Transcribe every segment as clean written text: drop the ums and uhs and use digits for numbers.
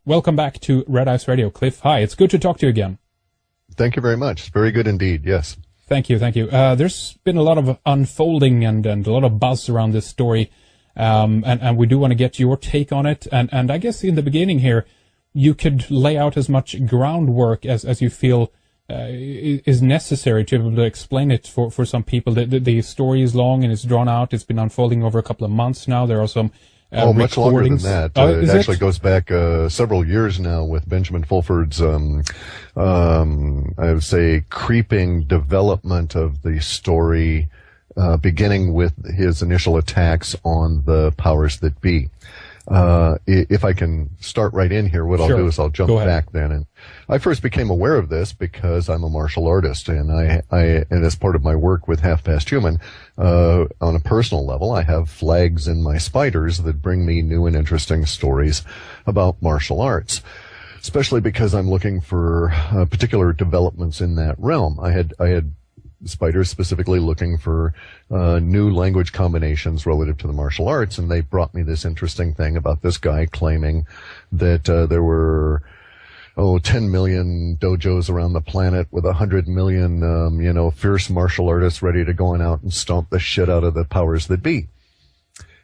Welcome back to Red Ice Radio. Clif, hi. It's good to talk to you again. Thank you very much. Very good indeed, yes. Thank you. There's been a lot of unfolding and a lot of buzz around this story, and we do want to get your take on it. And I guess in the beginning here, you could lay out as much groundwork as you feel is necessary to be able to explain it for some people. The story is long and it's drawn out. It's been unfolding over a couple of months now. There are some much longer than that. It actually goes back several years now with Benjamin Fulford's, I would say, creeping development of the story, beginning with his initial attacks on the powers that be. If I can start right in here, what I'll do is I'll jump back then. And I first became aware of this because I'm a martial artist, and and as part of my work with Half Past Human, on a personal level, I have flags in my spiders that bring me new and interesting stories about martial arts, especially because I'm looking for particular developments in that realm. I had spiders specifically looking for new language combinations relative to the martial arts, and they brought me this interesting thing about this guy claiming that there were 10 million dojos around the planet with 100 million fierce martial artists ready to go out and stomp the shit out of the powers that be.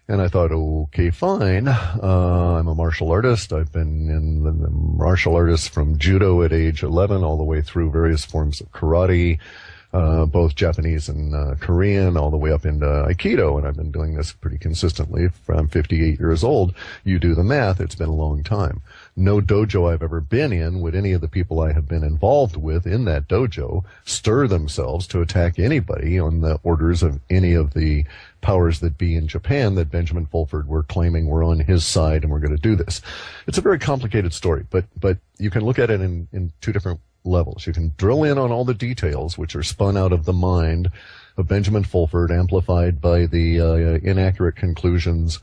And I thought, okay, fine. I'm a martial artist. I've been in the martial arts from judo at age 11 all the way through various forms of karate, both Japanese and Korean, all the way up into Aikido, and I've been doing this pretty consistently from 58 years old. You do the math, it's been a long time. No dojo I've ever been in would any of the people I have been involved with in that dojo stir themselves to attack anybody on the orders of any of the powers that be in Japan that Benjamin Fulford were claiming were on his side and were going to do this. It's a very complicated story, but you can look at it in two different levels. You can drill in on all the details which are spun out of the mind of Benjamin Fulford, amplified by the inaccurate conclusions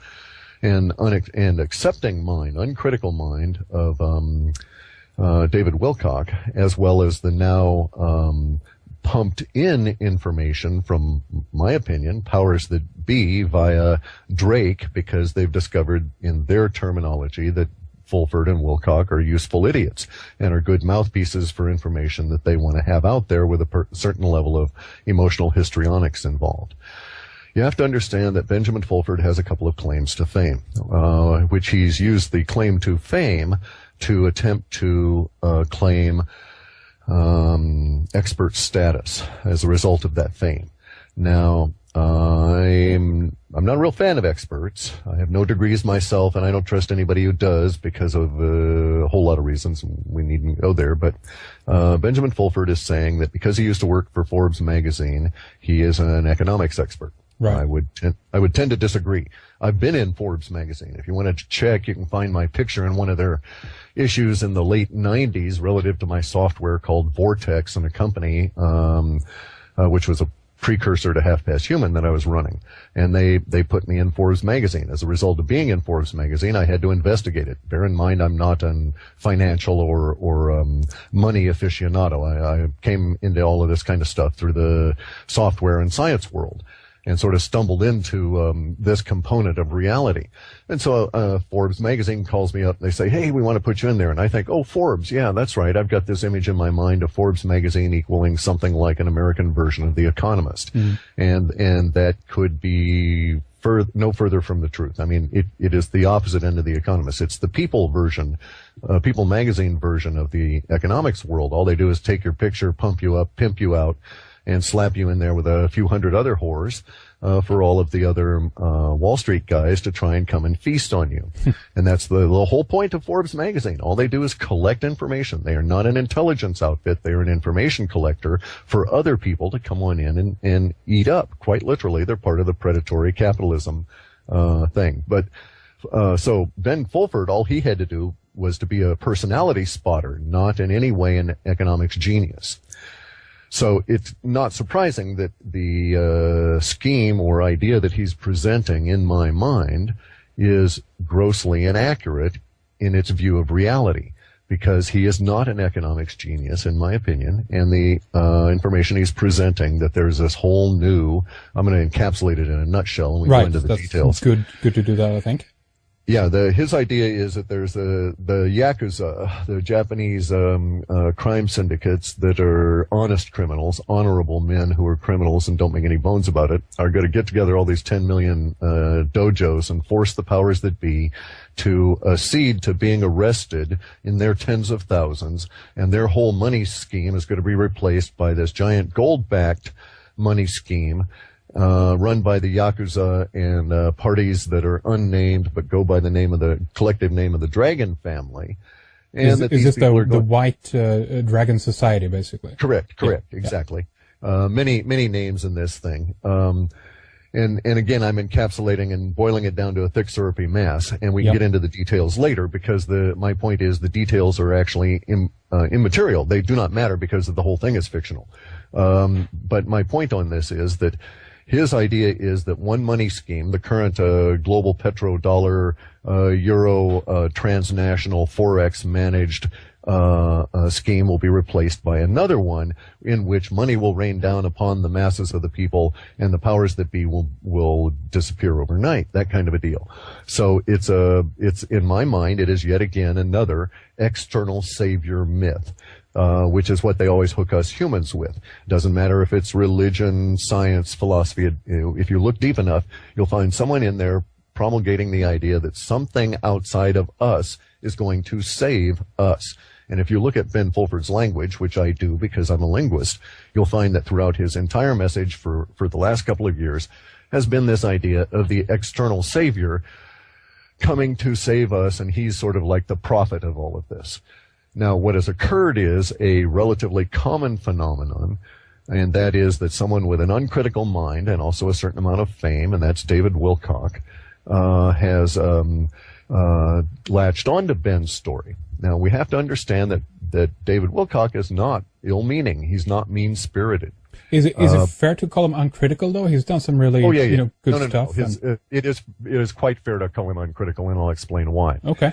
and accepting mind, uncritical mind of David Wilcock, as well as the now pumped in information from, my opinion, powers that be via Drake, because they've discovered in their terminology that Fulford and Wilcock are useful idiots and are good mouthpieces for information that they want to have out there with a certain level of emotional histrionics involved. You have to understand that Benjamin Fulford has a couple of claims to fame, which he's used the claim to fame to attempt to claim expert status as a result of that fame. Now, I'm not a real fan of experts. I have no degrees myself, and I don't trust anybody who does because of a whole lot of reasons. We needn't go there, but Benjamin Fulford is saying that because he used to work for Forbes magazine, he is an economics expert. Right. I would tend to disagree. I've been in Forbes magazine. If you want to check, you can find my picture in one of their issues in the late 90s relative to my software called Vortex and a company, which was a precursor to Half Past Human that I was running. And they put me in Forbes magazine. As a result of being in Forbes magazine, I had to investigate it. Bear in mind, I'm not a financial or money aficionado. I came into all of this kind of stuff through the software and science world, and sort of stumbled into this component of reality. And so Forbes magazine calls me up and they say, hey, we want to put you in there. And I think, oh, Forbes, yeah, that's right. I've got this image in my mind of Forbes magazine equaling something like an American version of The Economist. Mm. And that could be no further from the truth. I mean, it is the opposite end of The Economist. It's the People version, People magazine version of the economics world. All they do is take your picture, pump you up, pimp you out, and slap you in there with a few hundred other whores for all of the other Wall Street guys to try and come and feast on you. And that's the whole point of Forbes magazine. All they do is collect information. They are not an intelligence outfit. They are an information collector for other people to come on in and eat up. Quite literally, they're part of the predatory capitalism thing. But so Ben Fulford, all he had to do was to be a personality spotter, not in any way an economics genius. So it's not surprising that the scheme or idea that he's presenting in my mind is grossly inaccurate in its view of reality, because he is not an economics genius, in my opinion, and the information he's presenting, that there's this whole new, I'm going to encapsulate it in a nutshell, and we go into the details. Good to do that, I think. Yeah, his idea is that there's the Yakuza, the Japanese crime syndicates that are honest criminals, honorable men who are criminals and don't make any bones about it, are going to get together all these 10 million dojos and force the powers that be to accede to being arrested in their tens of thousands, and their whole money scheme is going to be replaced by this giant gold-backed money scheme run by the Yakuza and parties that are unnamed but go by the name of the collective name of the Dragon family. And is this the White Dragon Society, basically? Correct, exactly. Many names in this thing. And again, I'm encapsulating and boiling it down to a thick syrupy mass, and we can get into the details later, because my point is the details are actually immaterial. They do not matter because the whole thing is fictional. But my point on this is that his idea is that one money scheme, the current global petrodollar, euro, transnational forex managed scheme, will be replaced by another one in which money will rain down upon the masses of the people, and the powers that be will disappear overnight. That kind of a deal. So it's in my mind, it is yet again another external savior myth. Which is what they always hook us humans with. Doesn't matter if it's religion, science, philosophy. If you look deep enough, you'll find someone in there promulgating the idea that something outside of us is going to save us. And if you look at Ben Fulford's language, which I do because I'm a linguist, you'll find that throughout his entire message for the last couple of years has been this idea of the external savior coming to save us, and he's sort of like the prophet of all of this. Now, what has occurred is a relatively common phenomenon, and that is that someone with an uncritical mind and also a certain amount of fame, and that's David Wilcock, has latched onto Ben's story. Now, we have to understand that David Wilcock is not ill-meaning. He's not mean-spirited. Is it fair to call him uncritical, though? He's done some really good stuff. No. It is quite fair to call him uncritical, and I'll explain why. Okay.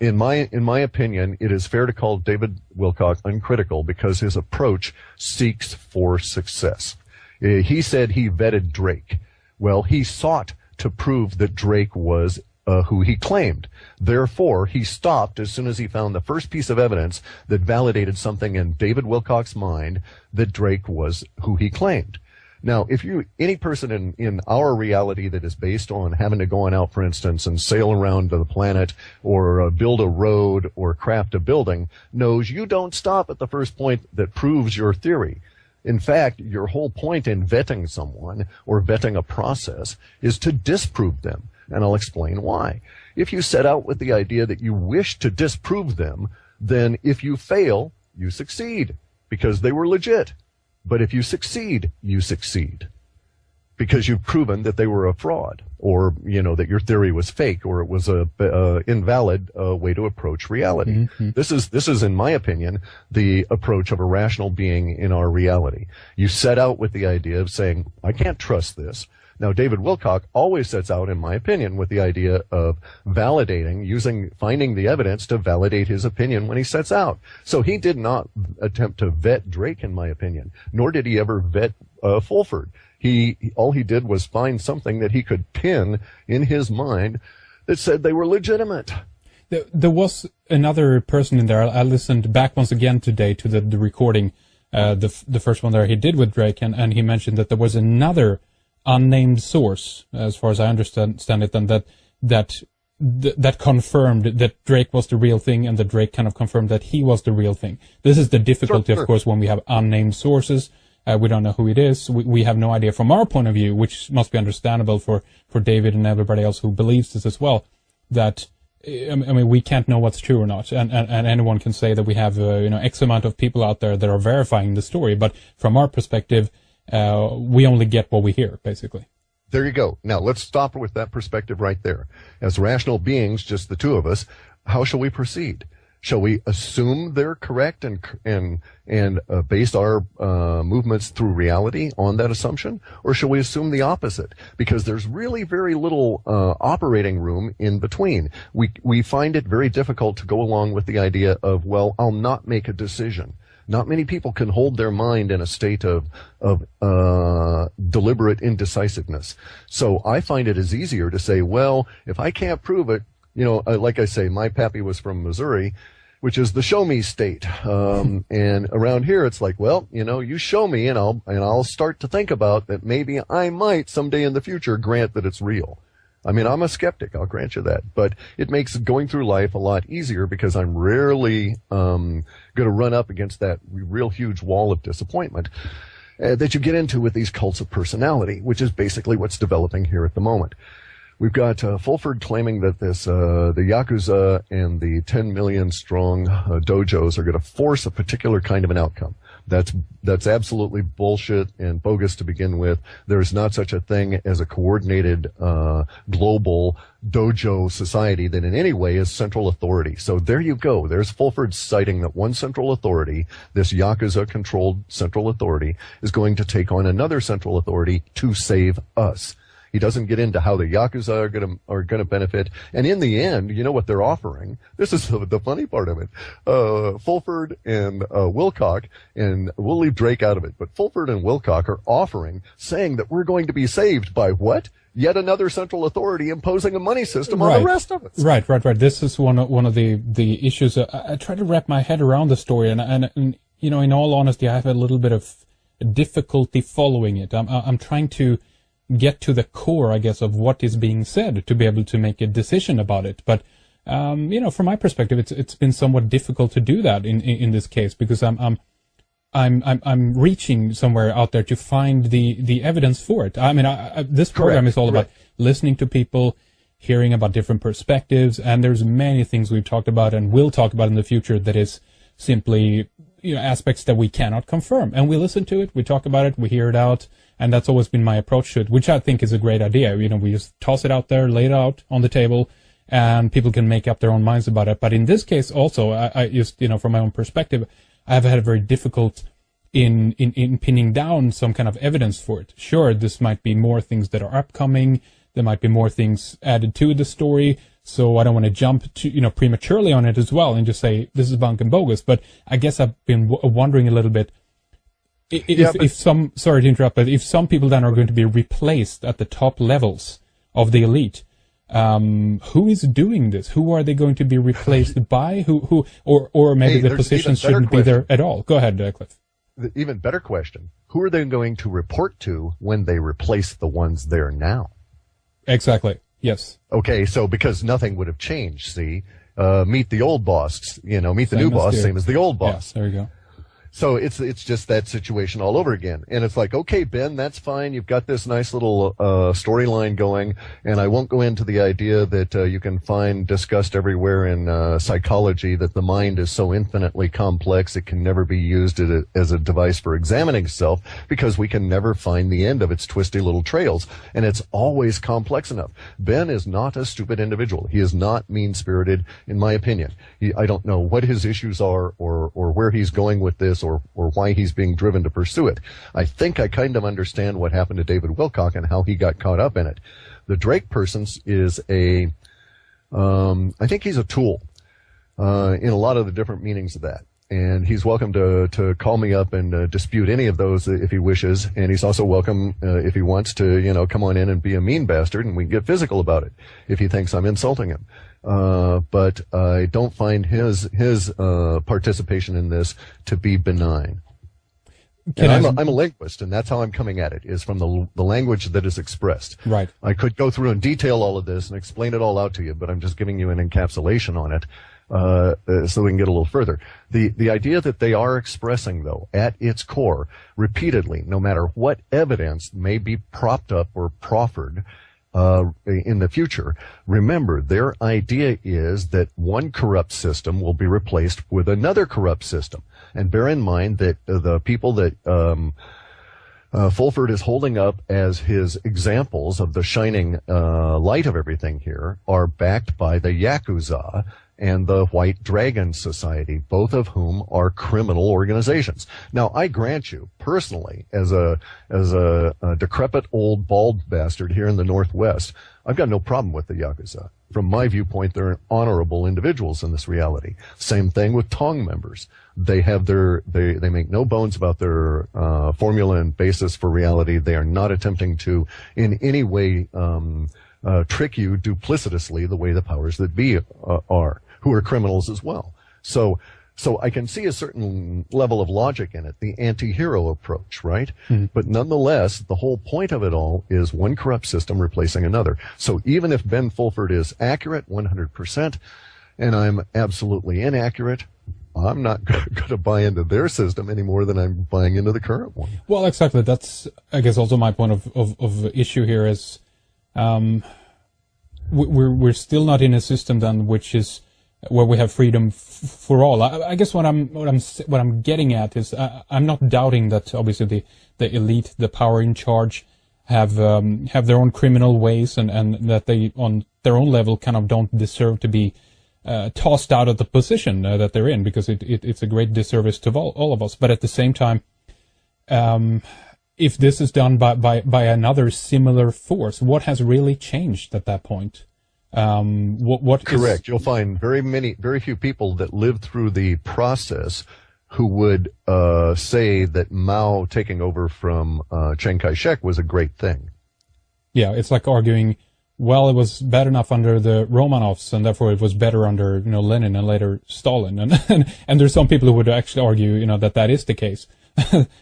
In my opinion, it is fair to call David Wilcock uncritical because his approach seeks for success. He said he vetted Drake. Well, he sought to prove that Drake was who he claimed. Therefore, he stopped as soon as he found the first piece of evidence that validated something in David Wilcock's mind, that Drake was who he claimed. Now, if any person in our reality that is based on having to go on out, for instance, and sail around the planet or build a road or craft a building, knows you don't stop at the first point that proves your theory. In fact, your whole point in vetting someone or vetting a process is to disprove them. And I'll explain why. If you set out with the idea that you wish to disprove them, then if you fail, you succeed because they were legit. But if you succeed, you succeed because you've proven that they were a fraud, or, that your theory was fake, or it was a invalid way to approach reality. Mm-hmm. This is, in my opinion, the approach of a rational being in our reality. You set out with the idea of saying, I can't trust this. Now, David Wilcock always sets out, in my opinion, with the idea of finding the evidence to validate his opinion when he sets out. So he did not attempt to vet Drake, in my opinion, nor did he ever vet Fulford. All he did was find something that he could pin in his mind that said they were legitimate. There was another person in there. I listened back once again today to the recording, the first one there he did with Drake, and he mentioned that there was another unnamed source, as far as I understand it, and that confirmed that Drake was the real thing, and that Drake kind of confirmed that he was the real thing. This is the difficulty, of course, when we have unnamed sources. We don't know who it is. We have no idea from our point of view, which must be understandable for David and everybody else who believes this as well, that, we can't know what's true or not. And anyone can say that we have, X amount of people out there that are verifying the story. But from our perspective, we only get what we hear, basically. There you go. Now, let's stop with that perspective right there. As rational beings, just the two of us, how shall we proceed? Shall we assume they're correct and base our movements through reality on that assumption? Or shall we assume the opposite? Because there's really very little operating room in between. We find it very difficult to go along with the idea of, well, I'll not make a decision. Not many people can hold their mind in a state of deliberate indecisiveness. So I find it is easier to say, well, if I can't prove it, Like I say, my pappy was from Missouri, which is the show me state. And around here, it's like, well, you show me and I'll start to think about that maybe I might someday in the future grant that it's real. I mean, I'm a skeptic, I'll grant you that, but it makes going through life a lot easier because I'm rarely going to run up against that real huge wall of disappointment that you get into with these cults of personality, which is basically what's developing here at the moment. We've got Fulford claiming that the Yakuza and the 10 million strong dojos are going to force a particular kind of an outcome. That's absolutely bullshit and bogus to begin with. There's not such a thing as a coordinated global dojo society that in any way is central authority. So there you go. There's Fulford citing that one central authority, this Yakuza-controlled central authority, is going to take on another central authority to save us. He doesn't get into how the Yakuza are gonna benefit. And in the end, you know what they're offering? This is the funny part of it. Fulford and Wilcock, and we'll leave Drake out of it, but Fulford and Wilcock are offering, saying that we're going to be saved by what? Yet another central authority imposing a money system on the rest of us. Right. This is one of the issues. I try to wrap my head around the story, and in all honesty, I have a little bit of difficulty following it. I'm trying to get to the core, I guess, of what is being said to be able to make a decision about it. But, from my perspective, it's been somewhat difficult to do that in this case because I'm reaching somewhere out there to find the evidence for it. I mean, this program is all about listening to people, hearing about different perspectives, and there's many things we've talked about and will talk about in the future that is simply, aspects that we cannot confirm. And we listen to it, we talk about it, we hear it out, and that's always been my approach to it, which I think is a great idea. We just toss it out there, lay it out on the table, and people can make up their own minds about it. But in this case also, I just, from my own perspective, I've had a very difficult in pinning down some kind of evidence for it. Sure, this might be more things that are upcoming. There might be more things added to the story. So I don't want to jump to, prematurely on it as well and just say this is bunk and bogus. But I guess I've been wondering a little bit if sorry to interrupt, but if some people then are going to be replaced at the top levels of the elite, who is doing this? Who are they going to be replaced by? Or maybe the positions shouldn't be there at all. Go ahead, Cliff. The even better question: who are they going to report to when they replace the ones there now? Exactly. Yes. Okay, so because nothing would have changed, see, meet the old boss, meet the new boss, same as the old boss. Yeah, there you go. So it's just that situation all over again. And it's like, okay, Ben, that's fine. You've got this nice little storyline going, and I won't go into the idea that you can find discussed everywhere in psychology that the mind is so infinitely complex it can never be used as a device for examining self because we can never find the end of its twisty little trails. And it's always complex enough. Ben is not a stupid individual. He is not mean-spirited, in my opinion. I don't know what his issues are or where he's going with this, or why he's being driven to pursue it. I think I kind of understand what happened to David Wilcock and how he got caught up in it. The Drake person is I think he's a tool in a lot of the different meanings of that. And he's welcome to call me up and dispute any of those if he wishes. And he's also welcome, if he wants to, come on in and be a mean bastard and we can get physical about it if he thinks I'm insulting him. But I don't find his participation in this to be benign. And I'm a linguist, and that's how I'm coming at it, is from the language that is expressed. Right. I could go through and detail all of this and explain it all out to you, but I'm just giving you an encapsulation on it. So we can get a little further. The idea that they are expressing, though, at its core, repeatedly, no matter what evidence may be propped up or proffered, in the future, remember, their idea is that one corrupt system will be replaced with another corrupt system. And bear in mind that the people that, Fulford is holding up as his examples of the shining, light of everything here are backed by the Yakuza and the White Dragon Society, both of whom are criminal organizations. Now, I grant you, personally, as a decrepit old bald bastard here in the Northwest, I've got no problem with the Yakuza. From my viewpoint, they're honorable individuals in this reality. Same thing with Tong members. They have they make no bones about their formula and basis for reality. They are not attempting to, in any way, trick you duplicitously the way the powers that be are, who are criminals as well. So I can see a certain level of logic in it, the anti-hero approach, right? But nonetheless, the whole point of it all is one corrupt system replacing another. So even if Ben Fulford is accurate 100%, and I'm absolutely inaccurate, I'm not going to buy into their system any more than I'm buying into the current one. Well, exactly. That's, I guess, also my point of issue here is, we're still not in a system then which is where we have freedom for all. I guess what I'm getting at is, I'm not doubting that obviously the elite, the power in charge, have their own criminal ways, and that they on their own level kind of don't deserve to be tossed out of the position that they're in, because it's a great disservice to all of us. But at the same time, if this is done by another similar force, what has really changed at that point? What Correct. You'll find very few people that lived through the process who would say that Mao taking over from Chiang Kai-shek was a great thing. Yeah, it's like arguing, well, it was bad enough under the Romanovs, and therefore it was better under, Lenin and later Stalin. And there's some people who would actually argue, that is the case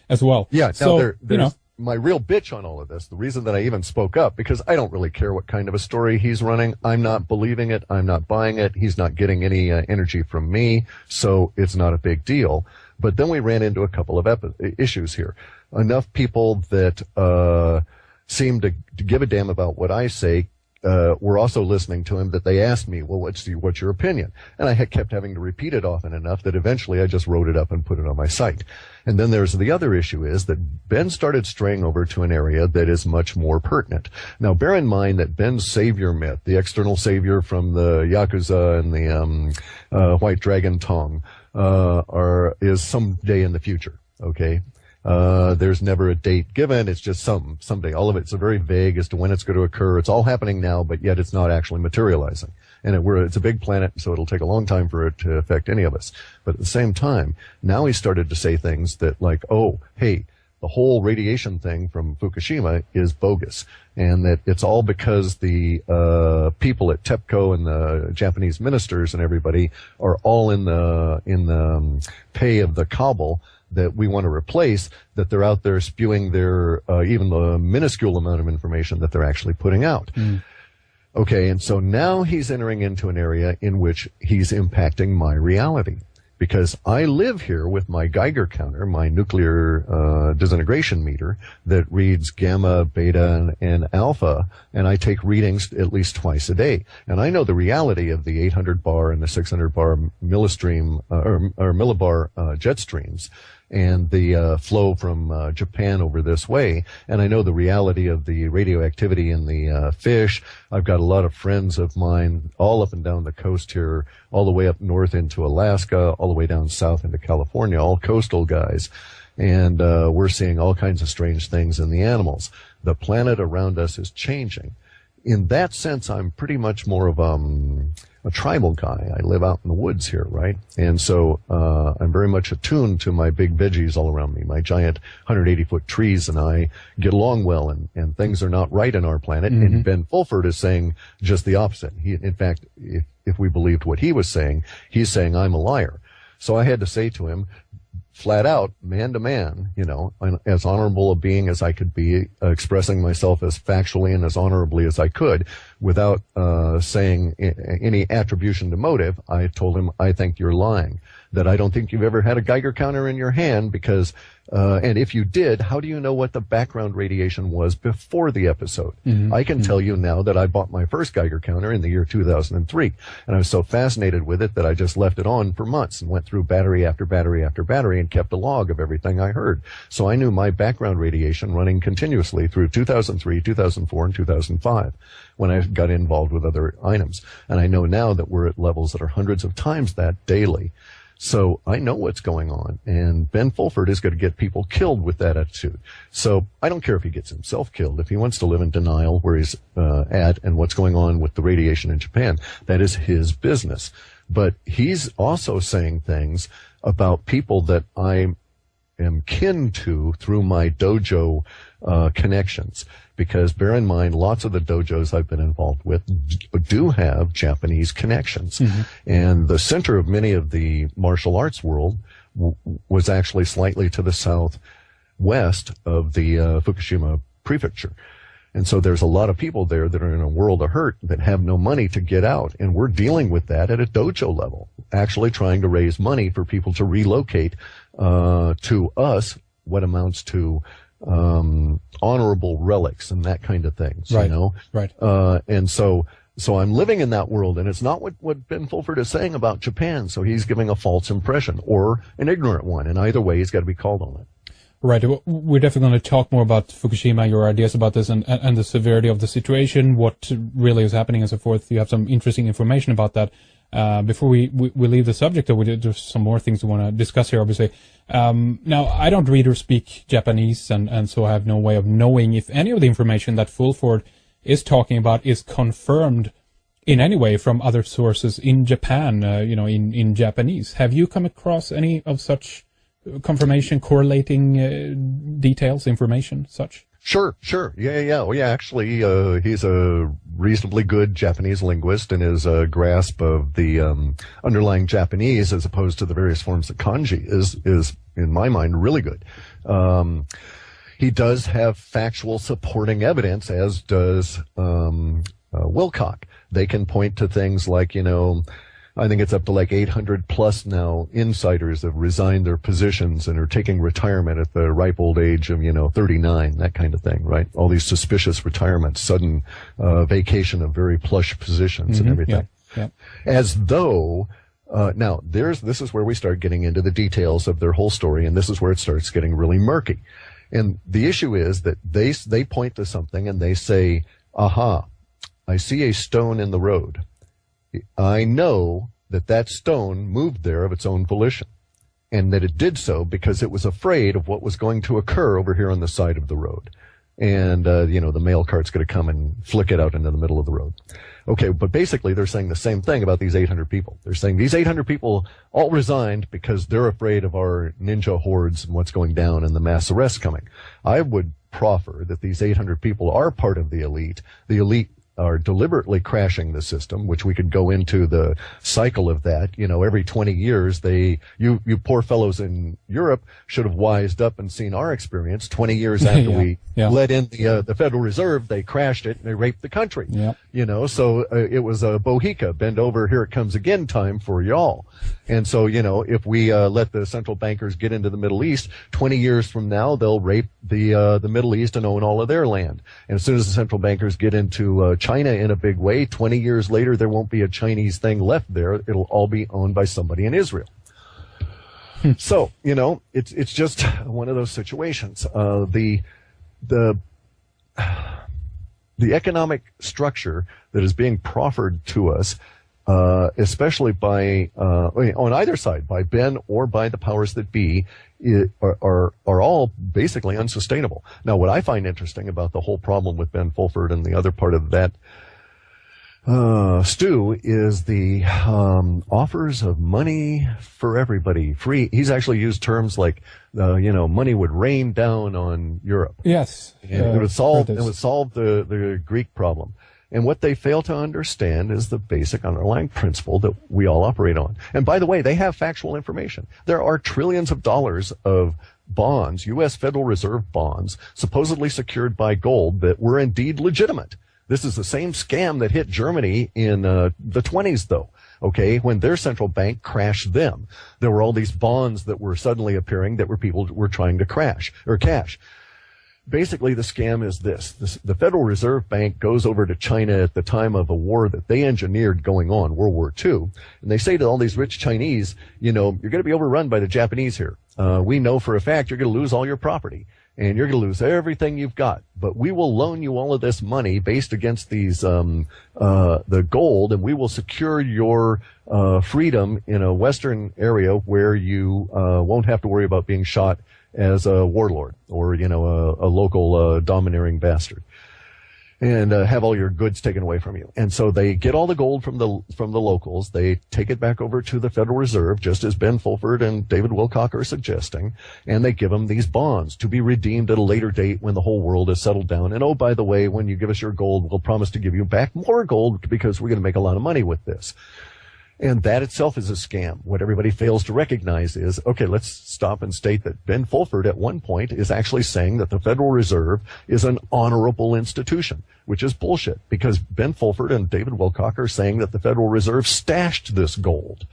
as well. Yeah. So, there's my real bitch on all of this. The reason that I even spoke up, because I don't really care what kind of a story he's running. I'm not believing it. I'm not buying it. He's not getting any energy from me. So it's not a big deal. But then we ran into a couple of issues here. Enough people that seem to give a damn about what I say were also listening to him, that they asked me, well, what's your opinion? And I had kept having to repeat it often enough that eventually I just wrote it up and put it on my site. And then there's the other issue is that Ben started straying over to an area that is much more pertinent. Now, bear in mind that Ben's savior myth, the external savior from the Yakuza and the White Dragon Tong, is someday in the future, okay? There's never a date given. It's just someday. All of it's very vague as to when it's going to occur. It's all happening now, but yet it's not actually materializing. And it's a big planet, so it'll take a long time for it to affect any of us. But at the same time, now he started to say things that like, oh, hey, the whole radiation thing from Fukushima is bogus, and that it's all because the people at TEPCO and the Japanese ministers and everybody are all in the pay of the cabal that we want to replace, that they're out there spewing their even the minuscule amount of information that they're actually putting out. Okay, and so now he's entering into an area in which he's impacting my reality, because I live here with my Geiger counter, my nuclear disintegration meter that reads gamma, beta, and alpha, and I take readings at least twice a day. And I know the reality of the 800 bar and the 600 bar millistream or millibar jet streams, and the flow from Japan over this way. And I know the reality of the radioactivity in the fish. I've got a lot of friends of mine all up and down the coast here, all the way up north into Alaska, all the way down south into California, all coastal guys. And we're seeing all kinds of strange things in the animals. The planet around us is changing. In that sense, I'm pretty much more of a tribal guy. I live out in the woods here, right? And so I'm very much attuned to my big veggies all around me. My giant 180-foot trees and I get along well, and things are not right in our planet. Mm-hmm. And Ben Fulford is saying just the opposite. In fact, if we believed what he was saying, he's saying I'm a liar. So I had to say to him, flat out, man to man, as honorable a being as I could be, expressing myself as factually and as honorably as I could, without saying any attribution to motive. I told him, I think you're lying, that I don't think you've ever had a Geiger counter in your hand, because and if you did, how do you know what the background radiation was before the episode? Mm-hmm. I can tell you now that I bought my first Geiger counter in the year 2003, and I was so fascinated with it that I just left it on for months and went through battery after battery after battery and kept a log of everything I heard. So I knew my background radiation running continuously through 2003, 2004, and 2005 when I got involved with other items. And I know now that we're at levels that are hundreds of times that daily. So I know what's going on, and Ben Fulford is going to get people killed with that attitude. So I don't care if he gets himself killed. If he wants to live in denial where he's at and what's going on with the radiation in Japan, that is his business. But he's also saying things about people that I'm am kin to through my dojo connections. Because bear in mind, lots of the dojos I've been involved with do have Japanese connections. Mm-hmm. And the center of many of the martial arts world was actually slightly to the southwest of the Fukushima prefecture. And so there's a lot of people there that are in a world of hurt that have no money to get out. And we're dealing with that at a dojo level, actually trying to raise money for people to relocate to us, what amounts to honorable relics and that kind of things, right. You know? Right. And so I'm living in that world, and it's not what Ben Fulford is saying about Japan. So he's giving a false impression or an ignorant one. And either way, he's got to be called on it. Right. We're definitely going to talk more about Fukushima, your ideas about this, and the severity of the situation, what really is happening, and so forth. You have some interesting information about that. Before we leave the subject, though, there's some more things we want to discuss here, obviously. Now, I don't read or speak Japanese, and so I have no way of knowing if any of the information that Fulford is talking about is confirmed in any way from other sources in Japan, in Japanese. Have you come across any of such confirmation, correlating details, information, such? Sure. Yeah. Well, yeah, actually, he's a reasonably good Japanese linguist, and his grasp of the underlying Japanese as opposed to the various forms of kanji is in my mind, really good. He does have factual supporting evidence, as does Wilcock. They can point to things like, I think it's up to like 800 plus now insiders have resigned their positions and are taking retirement at the ripe old age of, 39, that kind of thing, right? All these suspicious retirements, sudden vacation of very plush positions and everything. Yeah. As though, now this is where we start getting into the details of their whole story, and this is where it starts getting really murky. And the issue is that they point to something and they say, aha, I see a stone in the road. I know that stone moved there of its own volition, and that it did so because it was afraid of what was going to occur over here on the side of the road. And, the mail cart's going to come and flick it out into the middle of the road. Okay, but basically they're saying the same thing about these 800 people. They're saying these 800 people all resigned because they're afraid of our ninja hordes and what's going down and the mass arrests coming. I would proffer that these 800 people are part of the elite. The elite are deliberately crashing the system, which we could go into the cycle of that. Every 20 years, you poor fellows in Europe should have wised up and seen our experience. 20 years after we let in the Federal Reserve, they crashed it and they raped the country. Yeah. So it was a Bohica, bend over, here it comes again time for y'all. And so, if we let the central bankers get into the Middle East, 20 years from now, they'll rape the Middle East and own all of their land. And as soon as the central bankers get into China in a big way, 20 years later, there won't be a Chinese thing left there. It'll all be owned by somebody in Israel. So, it's just one of those situations. The economic structure that is being proffered to us, especially by on either side, by Ben or by the powers that be, are all basically unsustainable. Now, what I find interesting about the whole problem with Ben Fulford and the other part of that stew is the offers of money for everybody, free. He's actually used terms like, money would rain down on Europe. Yes, and it would solve the Greek problem. And what they fail to understand is the basic underlying principle that we all operate on. And by the way, they have factual information. There are trillions of dollars of bonds, U.S. Federal Reserve bonds, supposedly secured by gold that were indeed legitimate. This is the same scam that hit Germany in the 20s, though. Okay, when their central bank crashed them, there were all these bonds that were suddenly appearing that people were trying to cash. Basically, the scam is this. The Federal Reserve Bank goes over to China at the time of a war that they engineered going on, World War II, and they say to all these rich Chinese, you're going to be overrun by the Japanese here. We know for a fact you're going to lose all your property, and you're going to lose everything you've got. But we will loan you all of this money based against these the gold, and we will secure your freedom in a Western area where you won't have to worry about being shot as a warlord or, a local domineering bastard. and have all your goods taken away from you. And so they get all the gold from the locals. They take it back over to the Federal Reserve, just as Ben Fulford and David Wilcock are suggesting, and they give them these bonds to be redeemed at a later date when the whole world is settled down. And oh, by the way, when you give us your gold, we'll promise to give you back more gold because we're going to make a lot of money with this. And that itself is a scam. What everybody fails to recognize is, okay, let's stop and state that Ben Fulford at one point is actually saying that the Federal Reserve is an honorable institution, which is bullshit, because Ben Fulford and David Wilcock are saying that the Federal Reserve stashed this gold.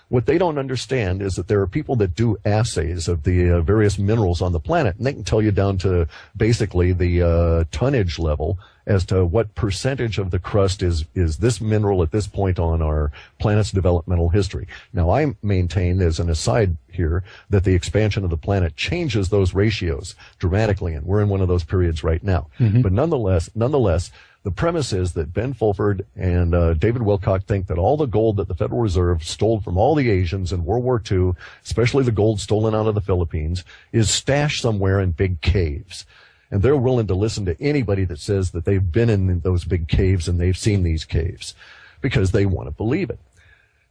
What they don't understand is that there are people that do assays of the various minerals on the planet, and they can tell you down to basically the tonnage level as to what percentage of the crust is this mineral at this point on our planet's developmental history. Now, I maintain, as an aside here, that the expansion of the planet changes those ratios dramatically, and we're in one of those periods right now. Mm-hmm. But nonetheless, the premise is that Ben Fulford and David Wilcock think that all the gold that the Federal Reserve stole from all the Asians in World War II, especially the gold stolen out of the Philippines, is stashed somewhere in big caves. And they're willing to listen to anybody that says that they've been in those big caves and they've seen these caves, because they want to believe it.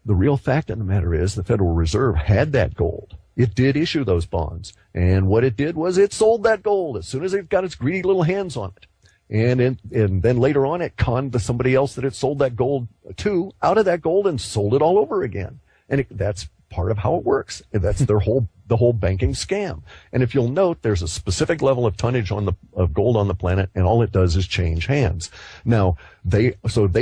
The real fact of the matter is the Federal Reserve had that gold. It did issue those bonds. And what it did was it sold that gold as soon as it got its greedy little hands on it. And then later on, it conned to somebody else that it sold that gold to out of that gold and sold it all over again. And that's part of how it works. That's the whole banking scam. And if you'll note, there's a specific level of tonnage of gold on the planet, and all it does is change hands. Now, they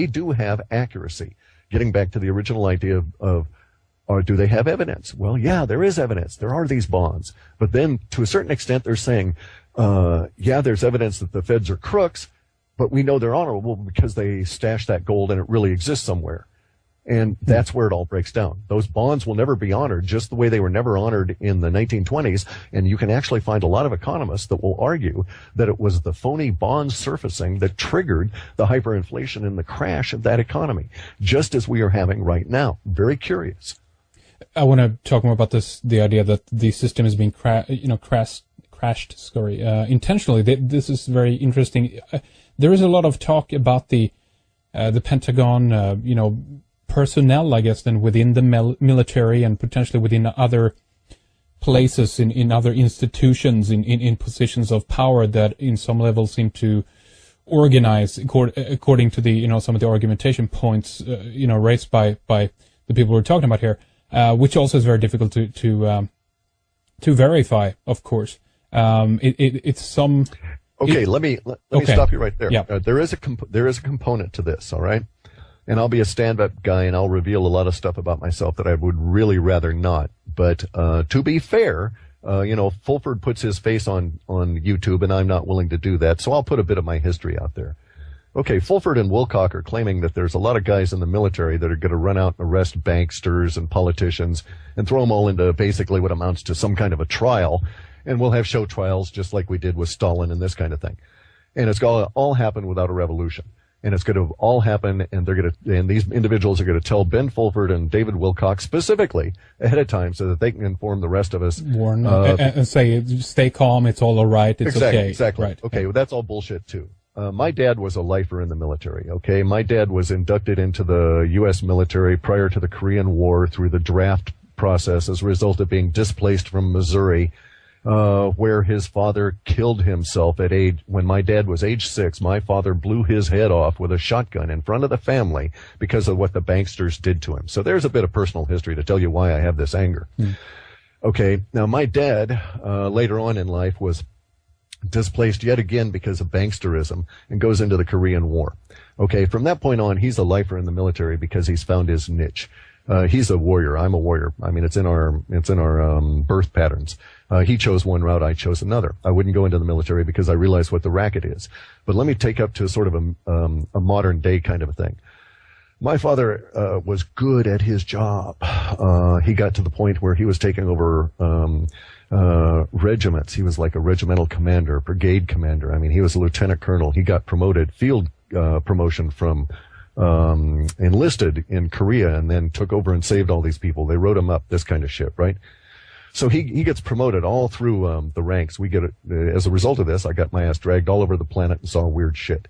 do have accuracy. Getting back to the original idea or do they have evidence? Well, yeah, there is evidence. There are these bonds. But then, to a certain extent, they're saying, yeah, there's evidence that the feds are crooks, but we know they're honorable because they stashed that gold and it really exists somewhere. And that's where it all breaks down. Those bonds will never be honored, just the way they were never honored in the 1920s. And you can actually find a lot of economists that will argue that it was the phony bond surfacing that triggered the hyperinflation and the crash of that economy, just as we are having right now. Very curious. I want to talk more about the idea that the system is being crashed intentionally. This is very interesting. There is a lot of talk about the Pentagon, personnel, I guess, then within the military and potentially within other places in other institutions in positions of power that in some level seem to organize according to the some of the argumentation points raised by the people we're talking about here, which also is very difficult to verify, of course. It's some. Okay, let me stop you right there. Yeah. There is a component to this, all right? And I'll be a stand-up guy, and I'll reveal a lot of stuff about myself that I would really rather not. But to be fair, Fulford puts his face on YouTube, and I'm not willing to do that, so I'll put a bit of my history out there. Okay, Fulford and Wilcock are claiming that there's a lot of guys in the military that are going to run out and arrest banksters and politicians and throw them all into basically what amounts to some kind of a trial, and we'll have show trials just like we did with Stalin and this kind of thing. And it's going to all happen without a revolution. And it's going to all happen, and these individuals are going to tell Ben Fulford and David Wilcock specifically ahead of time so that they can inform the rest of us. Warn and say, stay calm, it's all right, it's okay. Exactly. Right. Okay, well, that's all bullshit too. My dad was a lifer in the military, okay? My dad was inducted into the U.S. military prior to the Korean War through the draft process as a result of being displaced from Missouri, where his father killed himself when my dad was age 6. My father blew his head off with a shotgun in front of the family because of what the banksters did to him. So there's a bit of personal history to tell you why I have this anger. Okay, now my dad, later on in life, was displaced yet again because of banksterism and goes into the Korean War. Okay, from that point on, he's a lifer in the military because he's found his niche. He's a warrior. I'm a warrior. I mean, it's in our birth patterns. He chose one route. I chose another. I wouldn't go into the military because I realized what the racket is. But let me take up to sort of a modern day kind of a thing. My father was good at his job. He got to the point where he was taking over regiments. He was like a regimental commander, brigade commander. I mean, he was a lieutenant colonel. He got promoted, field promotion from enlisted in Korea, and then took over and saved all these people. They wrote him up, this kind of shit, right? So he gets promoted all through the ranks. As a result of this, I got my ass dragged all over the planet and saw weird shit.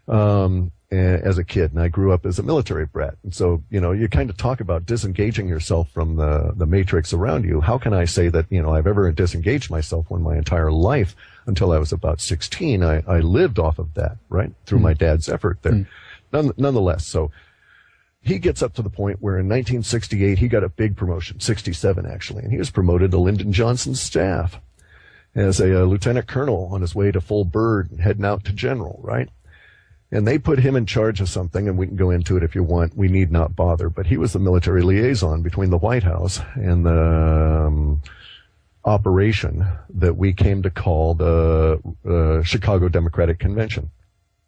as a kid, and I grew up as a military brat. And so, you kind of talk about disengaging yourself from the matrix around you. How can I say that, I've ever disengaged myself when my entire life, until I was about 16, I lived off of that, right? Through my dad's effort there. Nonetheless, so he gets up to the point where in 1968, he got a big promotion, 67 actually, and he was promoted to Lyndon Johnson's staff as a lieutenant colonel on his way to full bird, heading out to general, right? And they put him in charge of something, and we can go into it if you want. We need not bother. But he was the military liaison between the White House and the operation that we came to call the Chicago Democratic Convention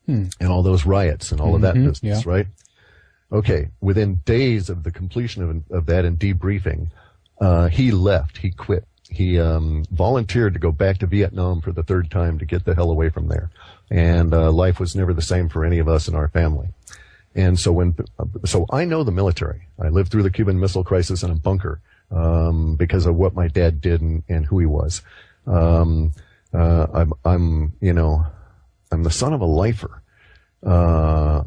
and all those riots and all of that business, right? Okay, within days of the completion of that and debriefing, he left. He quit. He volunteered to go back to Vietnam for the third time to get the hell away from there. And life was never the same for any of us in our family. And so so I know the military. I lived through the Cuban Missile Crisis in a bunker because of what my dad did and who he was. I'm the son of a lifer, a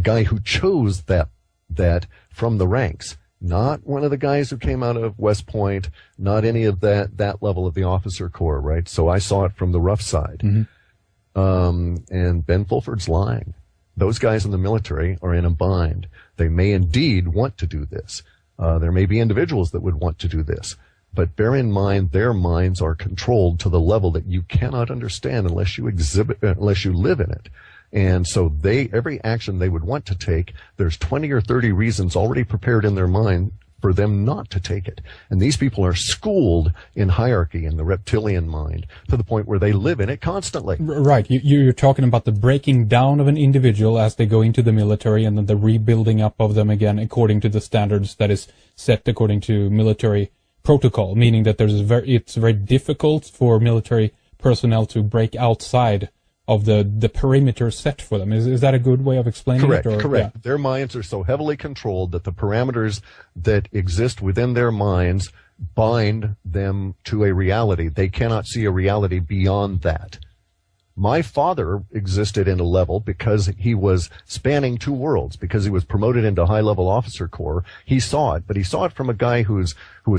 guy who chose that from the ranks. Not one of the guys who came out of West Point, not any of that level of the officer corps, right? So I saw it from the rough side. And Ben Fulford's lying. Those guys in the military are in a bind. They may indeed want to do this. There may be individuals that would want to do this. But bear in mind, their minds are controlled to the level that you cannot understand unless you live in it. And so every action they would want to take, there's 20 or 30 reasons already prepared in their mind for them not to take it. And these people are schooled in hierarchy in the reptilian mind to the point where they live in it constantly. Right. You're talking about the breaking down of an individual as they go into the military, and then the rebuilding up of them again according to the standards that is set according to military protocol, meaning that it's very difficult for military personnel to break outside of the perimeter set for them. Is that a good way of explaining it? Correct. Yeah. Their minds are so heavily controlled that the parameters that exist within their minds bind them to a reality. They cannot see a reality beyond that. My father existed in a level because he was spanning two worlds, because he was promoted into high-level officer corps. He saw it, but he saw it from a guy who was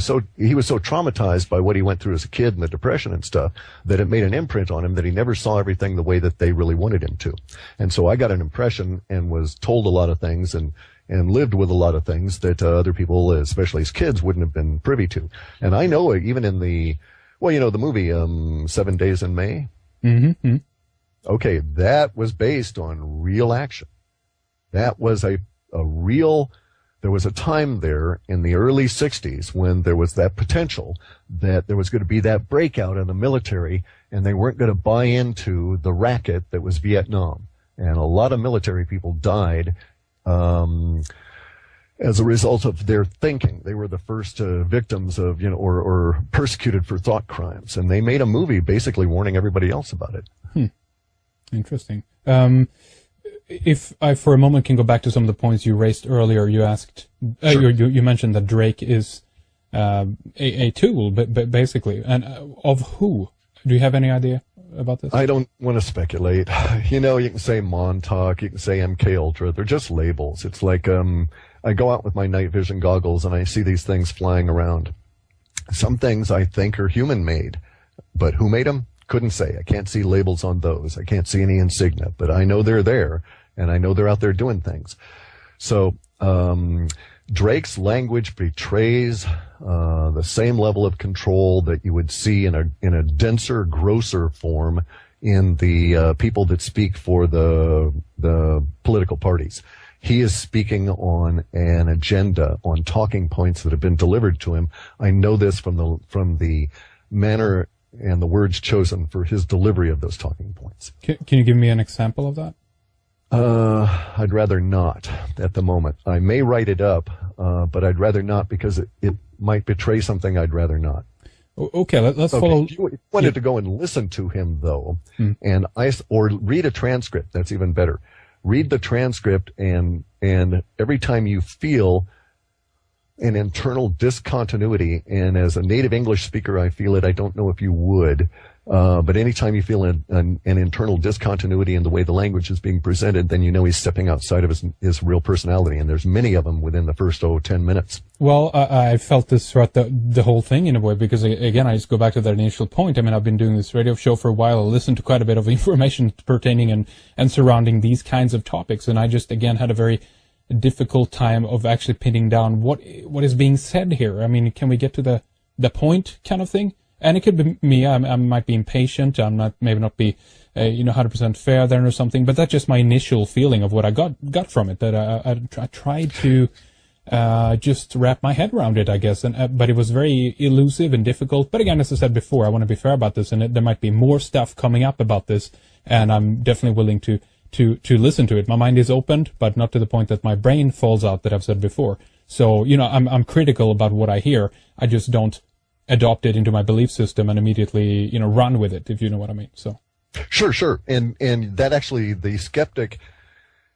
so traumatized by what he went through as a kid and the depression and stuff that it made an imprint on him that he never saw everything the way that they really wanted him to. And so I got an impression and was told a lot of things and lived with a lot of things that other people, especially as kids, wouldn't have been privy to. And I know even in the movie 7 Days in May. Mm-hmm. Okay, that was based on real action. That was there was a time there in the early 60s when there was that potential that there was going to be that breakout in the military, and they weren't going to buy into the racket that was Vietnam. And a lot of military people died as a result of their thinking. They were the first victims of, or persecuted for thought crimes. And they made a movie basically warning everybody else about it. Interesting. If I, for a moment, can go back to some of the points you raised earlier, you asked, Sure. you mentioned that Drake is a tool, but basically, and of who? Do you have any idea about this? I don't want to speculate. You can say Montauk, you can say MK Ultra. They're just labels. It's like I go out with my night vision goggles and I see these things flying around. Some things I think are human-made, but who made them? Couldn't say. I can't see labels on those. I can't see any insignia, but I know they're there, and I know they're out there doing things. So Drake's language betrays the same level of control that you would see in a denser, grosser form in the people that speak for the political parties. He is speaking on an agenda, on talking points that have been delivered to him. I know this from the manner and the words chosen for his delivery of those talking points. Can you give me an example of that? I'd rather not at the moment. I may write it up, but I'd rather not because it might betray something I'd rather not. Okay, let's follow. If you wanted to go and listen to him, though, or read a transcript, that's even better. Read the transcript, and every time you feel an internal discontinuity. And as a native English speaker, I feel it. I don't know if you would. But anytime you feel an internal discontinuity in the way the language is being presented, then you know he's stepping outside of his real personality. And there's many of them within the first 10 minutes. Well, I felt this throughout the whole thing in a way, because again, I just go back to that initial point. I mean, I've been doing this radio show for a while. I listened to quite a bit of information pertaining and surrounding these kinds of topics. And I just, again, had a very difficult time of actually pinning down what is being said here. I mean, can we get to the point kind of thing? And it could be me. I might be impatient. Maybe not be, 100% fair there or something. But that's just my initial feeling of what I got from it. That I tried to just wrap my head around it, I guess. But it was very elusive and difficult. But again, as I said before, I want to be fair about this, and there might be more stuff coming up about this, and I'm definitely willing to listen to it. My mind is opened, but not to the point that my brain falls out, that I've said before. So, I'm critical about what I hear. I just don't adopt it into my belief system and immediately, run with it, if you know what I mean. So. Sure. And that actually, the skeptic,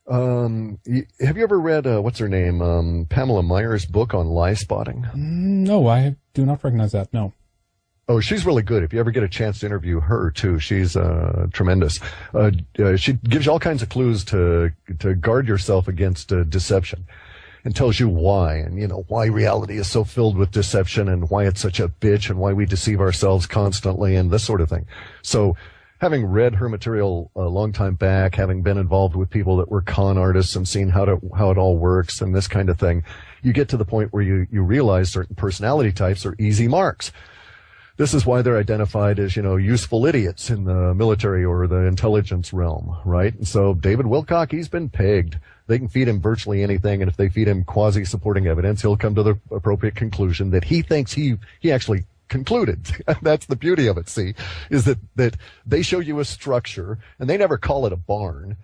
have you ever read, what's her name? Pamela Meyer's book on lie spotting? No, I do not recognize that. No. Oh, she's really good. If you ever get a chance to interview her too, she's tremendous. She gives you all kinds of clues to guard yourself against deception, and tells you why, and why reality is so filled with deception, and why it's such a bitch, and why we deceive ourselves constantly, and this sort of thing. So, having read her material a long time back, having been involved with people that were con artists and seen how it all works and this kind of thing, you get to the point where you realize certain personality types are easy marks. This is why they're identified as, useful idiots in the military or the intelligence realm, right? And so David Wilcock, he's been pegged. They can feed him virtually anything, and if they feed him quasi-supporting evidence, he'll come to the appropriate conclusion that he thinks he actually concluded. That's the beauty of it, see, is that they show you a structure, and they never call it a barn,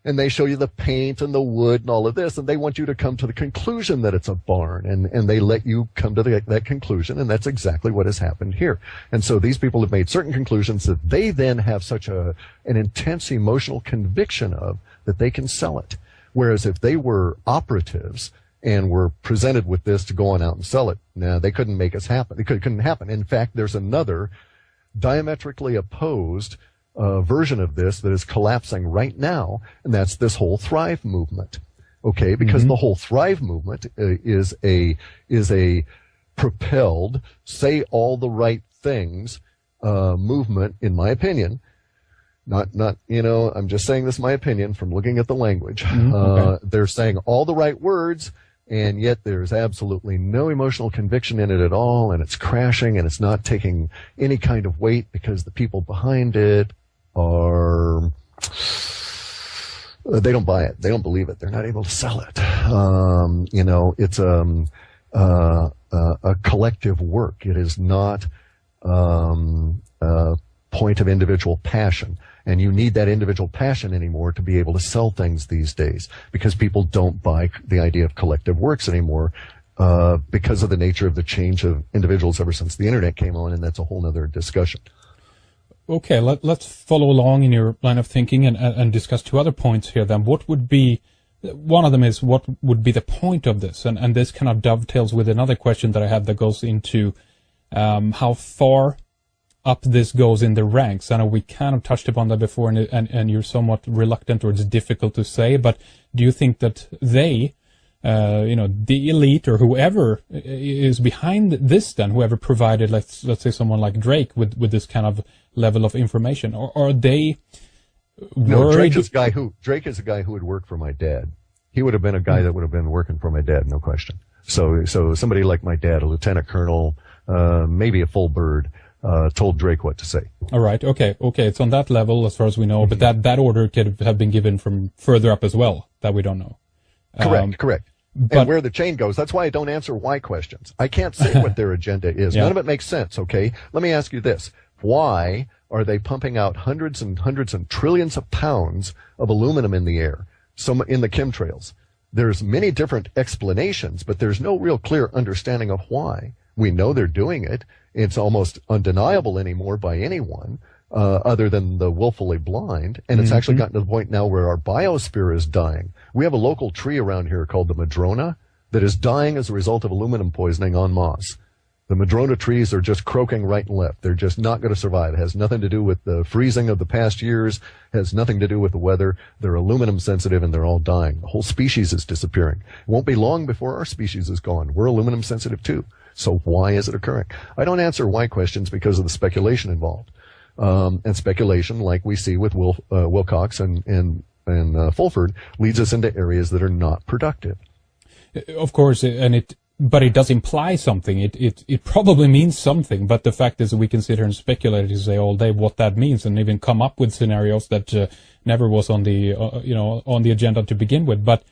and they show you the paint and the wood and all of this, and they want you to come to the conclusion that it's a barn, and they let you come to that conclusion, and that's exactly what has happened here. And so these people have made certain conclusions that they then have such an intense emotional conviction of that they can sell it. Whereas if they were operatives and were presented with this to go on out and sell it, they couldn't make us happen. It couldn't happen. In fact, there's another diametrically opposed version of this that is collapsing right now, and that's this whole Thrive movement. Okay, because the whole Thrive movement is a propelled, say all the right things movement, in my opinion. Not, I'm just saying this is my opinion from looking at the language. Okay. They're saying all the right words, and yet there's absolutely no emotional conviction in it at all, and it's crashing, and it's not taking any kind of weight because the people behind it they don't buy it. They don't believe it. They're not able to sell it. It's a collective work. It is not a point of individual passion. And you need that individual passion anymore to be able to sell things these days, because people don't buy the idea of collective works anymore because of the nature of the change of individuals ever since the internet came on, and that's a whole other discussion. Okay, let's follow along in your line of thinking and discuss two other points here then. What would be, one of them is, what would be the point of this? And this kind of dovetails with another question that I had that goes into how far up this goes in the ranks. I know we kind of touched upon that before, and you're somewhat reluctant, or it's difficult to say, but do you think that they, the elite or whoever is behind this, then whoever provided, let's say someone like Drake with this kind of level of information, or are they worried? No, Drake is a guy who would work for my dad. He would have been a guy that would have been working for my dad, no question. So somebody like my dad, a lieutenant colonel, maybe a full bird, told Drake what to say. All right. Okay. It's on that level as far as we know, but that order could have been given from further up as well that we don't know. Correct. And where the chain goes, that's why I don't answer why questions. I can't say what their agenda is. Yeah. None of it makes sense, okay? Let me ask you this. Why are they pumping out hundreds and hundreds and trillions of pounds of aluminum in the air, in the chemtrails? There's many different explanations, but there's no real clear understanding of why. We know they're doing it. It's almost undeniable anymore by anyone other than the willfully blind. And it's actually gotten to the point now where our biosphere is dying. We have a local tree around here called the madrona that is dying as a result of aluminum poisoning en masse. The madrona trees are just croaking right and left. They're just not going to survive. It has nothing to do with the freezing of the past years, has nothing to do with the weather. They're aluminum sensitive and they're all dying. The whole species is disappearing. It won't be long before our species is gone. We're aluminum sensitive too. So why is it occurring? I don't answer why questions because of the speculation involved. And speculation, like we see with Wilcox and Fulford, leads us into areas that are not productive. Of course, but it does imply something. It probably means something, but the fact is that we can sit here and speculate and say all day what that means, and even come up with scenarios that never was on the on the agenda to begin with. But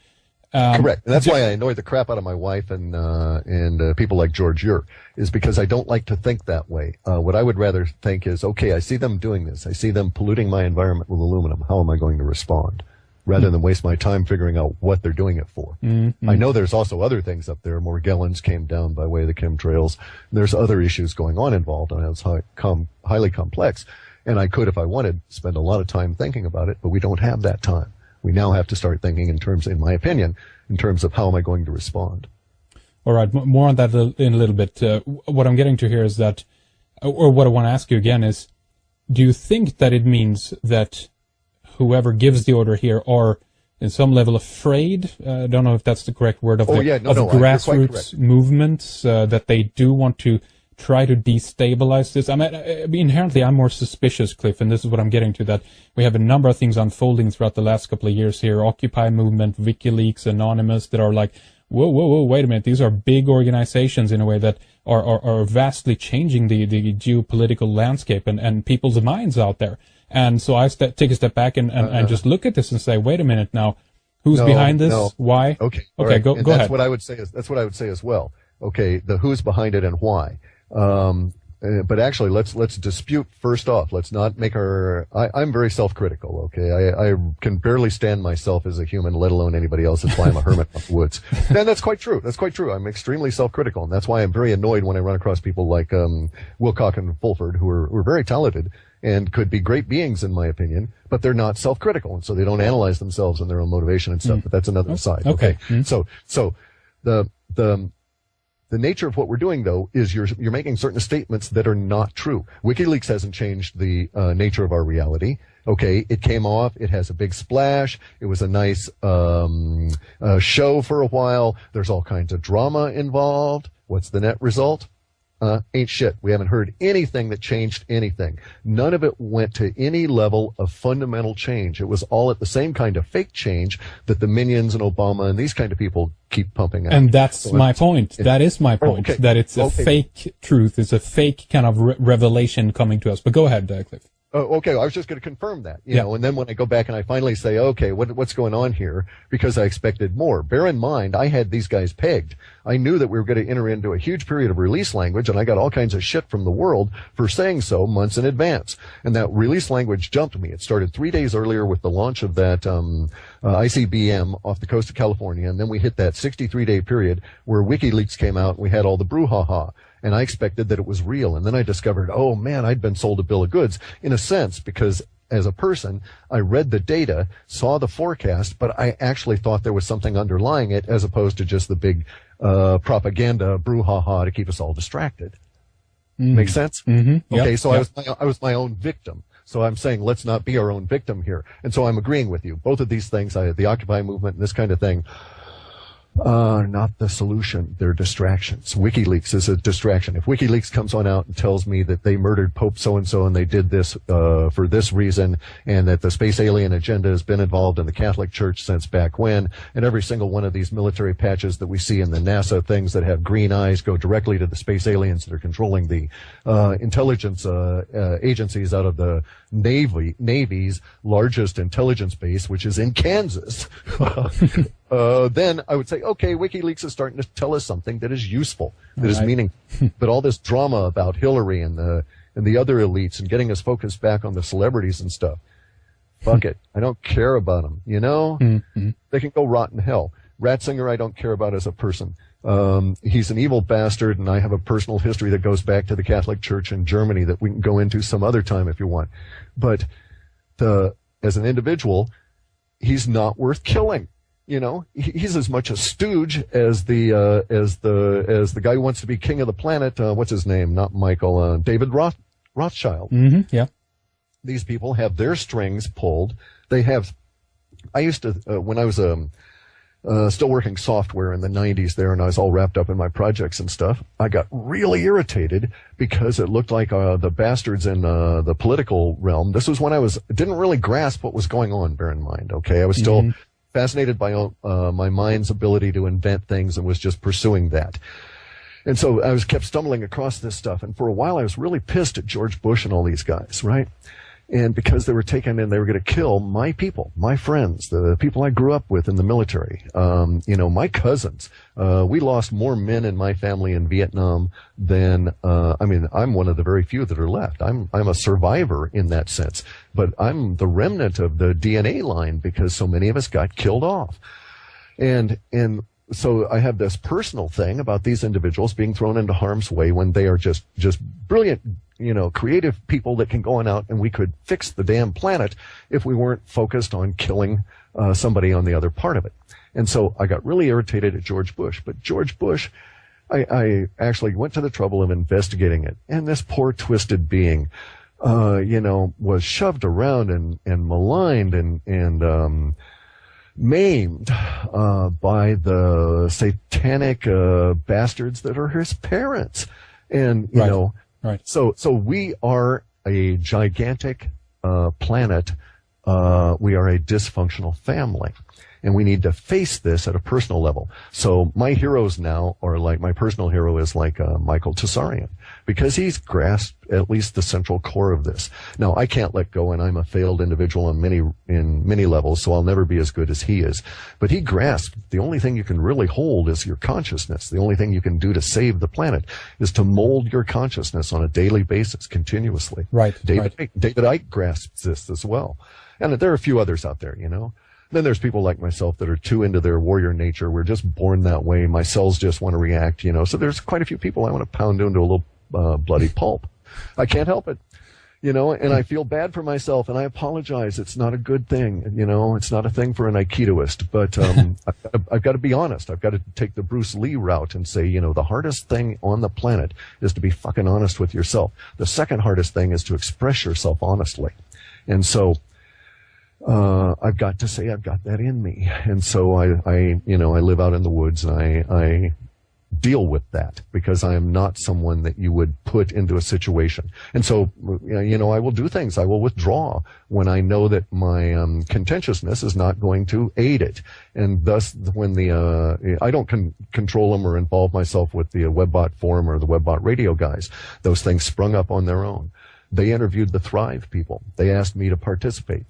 correct, and that's why I annoy the crap out of my wife and people like George Ure, is because I don't like to think that way. What I would rather think is, okay, I see them doing this. I see them polluting my environment with aluminum. How am I going to respond? Rather than waste my time figuring out what they're doing it for. Mm-hmm. I know there's also other things up there. Morgellons came down by way of the chemtrails. There's other issues going on involved, and it's highly complex. And I could, if I wanted, spend a lot of time thinking about it, but we don't have that time. We now have to start thinking in terms, in my opinion, in terms of how am I going to respond. All right, more on that in a little bit. What I'm getting to here is that, or what I want to ask you again is, do you think that it means that whoever gives the order here are in some level afraid? I don't know if that's the correct word of grassroots movements, that they do want to try to destabilize this. I mean, inherently, I'm more suspicious, Cliff, and this is what I'm getting to, that we have a number of things unfolding throughout the last couple of years here, Occupy movement, WikiLeaks, Anonymous, that are like, whoa, wait a minute, these are big organizations in a way that are vastly changing the geopolitical landscape and people's minds out there. And so I take a step back and just look at this and say, wait a minute now, who's behind this? No. Why? Okay, right. Go ahead. That's what I would say as well. Okay, the who's behind it and why. But actually, let's dispute first off. Let's not make I'm very self-critical. Okay, I can barely stand myself as a human, let alone anybody else. That's why I'm a hermit of the woods. And that's quite true. That's quite true. I'm extremely self-critical, and that's why I'm very annoyed when I run across people like Wilcox and Fulford, who are very talented and could be great beings in my opinion, but they're not self-critical, and so they don't analyze themselves and their own motivation and stuff. But that's another side. Okay. So the nature of what we're doing, though, is you're making certain statements that are not true. WikiLeaks hasn't changed the nature of our reality. Okay, it came off. It has a big splash. It was a nice show for a while. There's all kinds of drama involved. What's the net result? Ain't shit. We haven't heard anything that changed anything. None of it went to any level of fundamental change. It was all at the same kind of fake change that the Minions and Obama and these kind of people keep pumping out. And that's my point. That is my point. Okay. That it's a fake truth. It's a fake kind of revelation coming to us. But go ahead, Cliff. Oh, okay. I was just going to confirm that, you know, and then when I go back and I finally say, okay, what's going on here? Because I expected more. Bear in mind, I had these guys pegged. I knew that we were going to enter into a huge period of release language, and I got all kinds of shit from the world for saying so months in advance. And that release language jumped me. It started 3 days earlier with the launch of that ICBM off the coast of California, and then we hit that 63-day period where WikiLeaks came out, and we had all the brouhaha. And I expected that it was real. And then I discovered, oh man, I'd been sold a bill of goods in a sense, because as a person, I read the data, saw the forecast, but I actually thought there was something underlying it as opposed to just the big propaganda brouhaha to keep us all distracted. Make sense? Mm-hmm. Okay, so I was my own victim. So I'm saying let's not be our own victim here. And so I'm agreeing with you. Both of these things, the Occupy movement and this kind of thing, not the solution. They're distractions. WikiLeaks is a distraction. If WikiLeaks comes on out and tells me that they murdered Pope so-and-so and they did this for this reason, and that the space alien agenda has been involved in the Catholic Church since back when, and every single one of these military patches that we see in the NASA things that have green eyes go directly to the space aliens that are controlling the intelligence agencies out of the Navy's largest intelligence base, which is in Kansas. Then I would say, okay, WikiLeaks is starting to tell us something that is useful, that is meaningful. But all this drama about Hillary and the other elites and getting us focused back on the celebrities and stuff, fuck it. I don't care about them, you know? They can go rot in hell. Ratzinger I don't care about as a person. He's an evil bastard, and I have a personal history that goes back to the Catholic Church in Germany that we can go into some other time if you want. But as an individual, he's not worth killing. He's as much a stooge as the guy who wants to be king of the planet. What's his name? Not Michael. David Rothschild. Mm-hmm, yeah. These people have their strings pulled. I used to, when I was still working software in the 90s there, and I was all wrapped up in my projects and stuff, I got really irritated because it looked like the bastards in the political realm. This was when I didn't really grasp what was going on, bear in mind, okay? I was still fascinated by my mind's ability to invent things and was just pursuing that. And so I kept stumbling across this stuff, and for a while I was really pissed at George Bush and all these guys, right? And because they were taken and they were going to kill my people, my friends, the people I grew up with in the military, my cousins. We lost more men in my family in Vietnam than, I'm one of the very few that are left. I'm a survivor in that sense, but I'm the remnant of the DNA line because so many of us got killed off. And so I have this personal thing about these individuals being thrown into harm's way when they are just brilliant, creative people that can go on out and we could fix the damn planet if we weren't focused on killing somebody on the other part of it. And so I got really irritated at George Bush. But George Bush, I actually went to the trouble of investigating it. And this poor twisted being, was shoved around and maligned and maimed by the satanic bastards that are his parents. And, Right. So we are a gigantic planet. We are a dysfunctional family. And we need to face this at a personal level. So my heroes now are like, my personal hero is like Michael Tsarian, because he's grasped at least the central core of this. Now, I can't let go, and I'm a failed individual in many levels, so I'll never be as good as he is. But he grasped the only thing you can really hold is your consciousness. The only thing you can do to save the planet is to mold your consciousness on a daily basis, continuously. Right. David Icke grasps this as well. And there are a few others out there, Then there's people like myself that are too into their warrior nature. We're just born that way. My cells just want to react, So there's quite a few people I want to pound into a little bloody pulp. I can't help it, and I feel bad for myself, and I apologize. It's not a good thing, It's not a thing for an Aikidoist, but I've got to be honest. I've got to take the Bruce Lee route and say, the hardest thing on the planet is to be fucking honest with yourself. The second hardest thing is to express yourself honestly. And so I've got to say I've got that in me. And so I live out in the woods, and I deal with that because I am not someone that you would put into a situation. And so, I will do things. I will withdraw when I know that my contentiousness is not going to aid it. And thus, when I don't control them or involve myself with the Webbot forum or the Webbot radio guys. Those things sprung up on their own. They interviewed the Thrive people. They asked me to participate.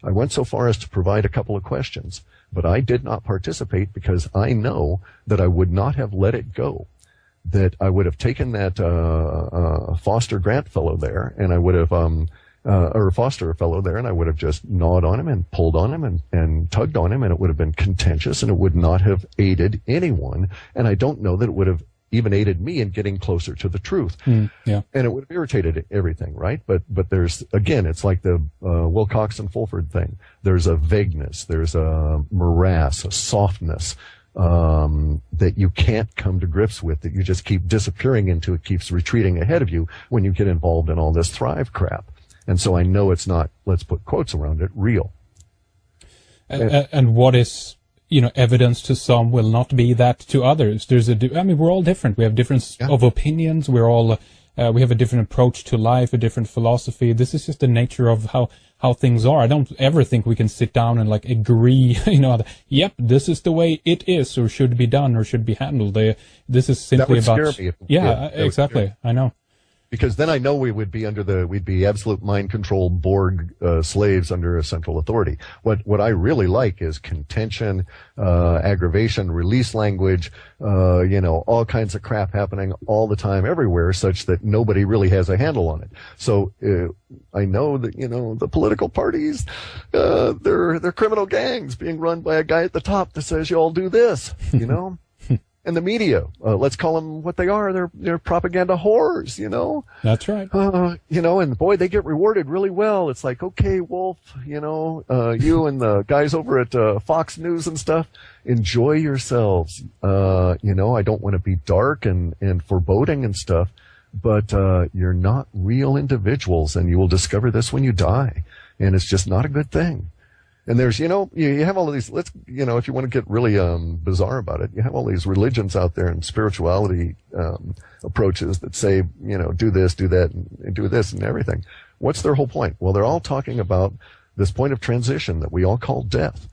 I went so far as to provide a couple of questions, but I did not participate because I know that I would not have let it go, that I would have taken that Foster Grant fellow there, and I would have, or Foster fellow there, and I would have just gnawed on him and pulled on him and tugged on him, and it would have been contentious, and it would not have aided anyone, and I don't know that it would have even aided me in getting closer to the truth. Yeah. And it would have irritated everything, right? But there's, again, it's like the Wilcox and Fulford thing. There's a vagueness, there's a morass, a softness that you can't come to grips with, that you just keep disappearing into. It keeps retreating ahead of you when you get involved in all this Thrive crap. And so I know it's not, let's put quotes around it, real. And what is evidence to some will not be that to others. We're all different. We have difference of opinions. We're all, we have a different approach to life, a different philosophy. This is just the nature of how things are. I don't ever think we can sit down and agree, yep, this is the way it is, or should be done, or should be handled. This is simply that would about, scare me. Yeah, exactly. I know. Because then I know we'd be absolute mind control Borg slaves under a central authority. What I really like is contention, aggravation, release language, all kinds of crap happening all the time everywhere, such that nobody really has a handle on it. So I know that the political parties, they're criminal gangs being run by a guy at the top that says you all do this, And the media, let's call them what they are. They're propaganda whores, you know? That's right. You know, and boy, they get rewarded really well. It's like, okay, Wolf, you know, you and the guys over at Fox News and stuff, enjoy yourselves. You know, I don't want to be dark and foreboding and stuff, but you're not real individuals, and you will discover this when you die. And it's just not a good thing. And there's, you know, you have all of these, you know, if you want to get really bizarre about it, you have all these religions out there and spirituality approaches that say, you know, do this, do that, and do this and everything. What's their whole point? Well, they're all talking about this point of transition that we all call death.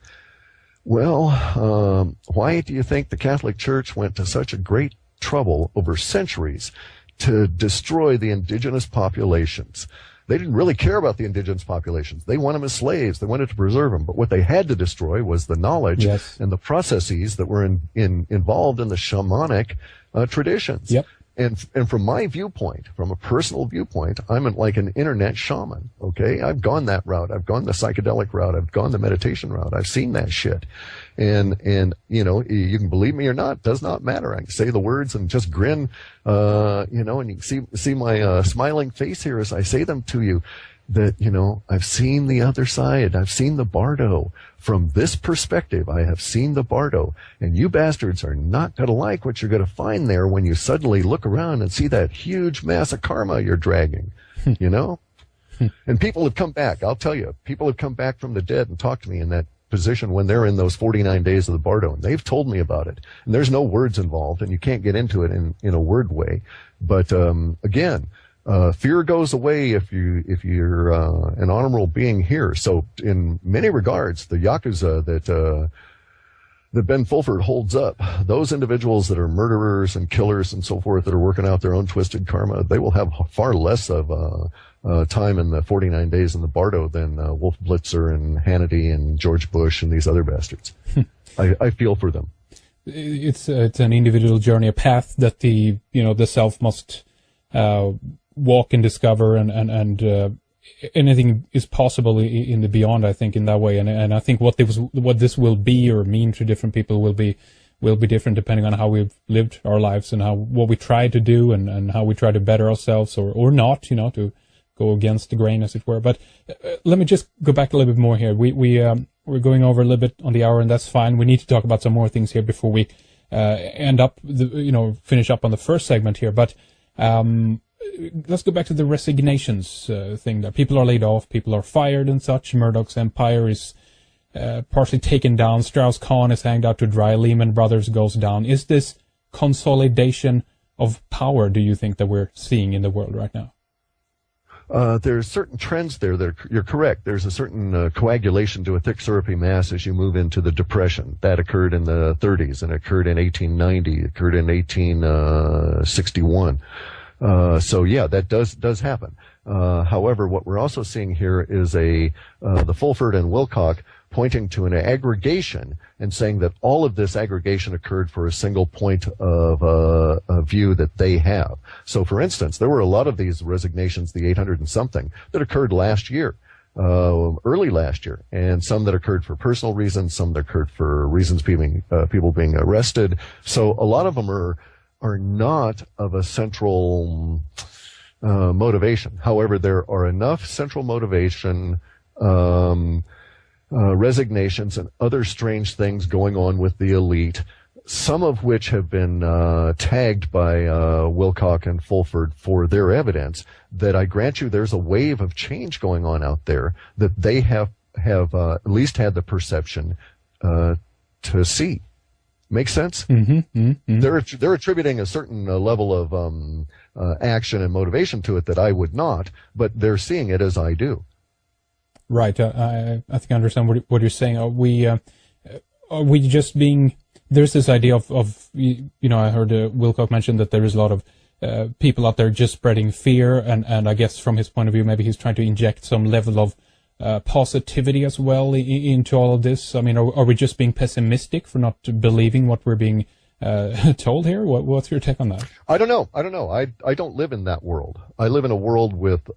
Well, why do you think the Catholic Church went to such a great trouble over centuries to destroy the indigenous populations? They didn't really care about the indigenous populations. They want them as slaves. They wanted to preserve them. But what they had to destroy was the knowledge and the processes that were involved in the shamanic traditions. Yep. And from my viewpoint, from a personal viewpoint, I'm like an internet shaman. Okay, I've gone that route. I've gone the psychedelic route. I've gone the meditation route. I've seen that shit. And you know, you can believe me or not, does not matter. I can say the words and just grin, you know, and you can see my smiling face here as I say them to you. That, you know, I've seen the other side. I've seen the bardo. From this perspective, I have seen the bardo. And you bastards are not going to like what you're going to find there when you suddenly look around and see that huge mass of karma you're dragging, you know? And people have come back. I'll tell you, people have come back from the dead and talked to me in that position when they're in those 49 days of the bardo. And they've told me about it. And there's no words involved, and you can't get into it in a word way. But, again, fear goes away if you're an honorable being here. So in many regards, the Yakuza that Ben Fulford holds up, those individuals that are murderers and killers and so forth that are working out their own twisted karma, they will have far less of time in the 49 days in the bardo than Wolf Blitzer and Hannity and George Bush and these other bastards. I feel for them. It's an individual journey, a path that the self must walk and discover, and anything is possible in the beyond, I think, in that way. And I think what this will be or mean to different people will be different depending on how we've lived our lives and what we try to do and how we try to better ourselves or not, you know, to go against the grain, as it were. But let me just go back a little bit more here. We're going over a little bit on the hour, and that's fine. We need to talk about some more things here before we finish up on the first segment here. But let's go back to the resignations thing. That people are laid off, people are fired and such. Murdoch's empire is partially taken down. Strauss-Kahn is hanged out to dry. Lehman Brothers goes down. Is this consolidation of power, do you think, that we're seeing in the world right now? There's certain trends there that you're correct. There's a certain coagulation to a thick syrupy mass as you move into the Depression. That occurred in the 30s and occurred in 1890. It occurred in 1861. So yeah, that does happen. However, what we're also seeing here is the Fulford and Wilcock pointing to an aggregation and saying that all of this aggregation occurred for a single point of a view that they have. So, for instance, there were a lot of these resignations, the 800 and something, that occurred last year. Early last year, and some that occurred for personal reasons, some that occurred for reasons people being arrested. So a lot of them are not of a central motivation. However, there are enough central motivation resignations and other strange things going on with the elite, some of which have been tagged by Wilcock and Fulford for their evidence, that I grant you there's a wave of change going on out there that they have at least had the perception to see. Make sense? Mm-hmm, mm-hmm. They're attributing a certain level of action and motivation to it that I would not, but they're seeing it as I do. Right. I think I understand what you're saying. Are we just being... There's this idea of I heard Wilcock mention that there is a lot of people out there just spreading fear, and I guess from his point of view, maybe he's trying to inject some level of positivity as well into all of this. I mean, are we just being pessimistic for not believing what we're being told here? What's your take on that? I don't know. I don't live in that world. I live in a world with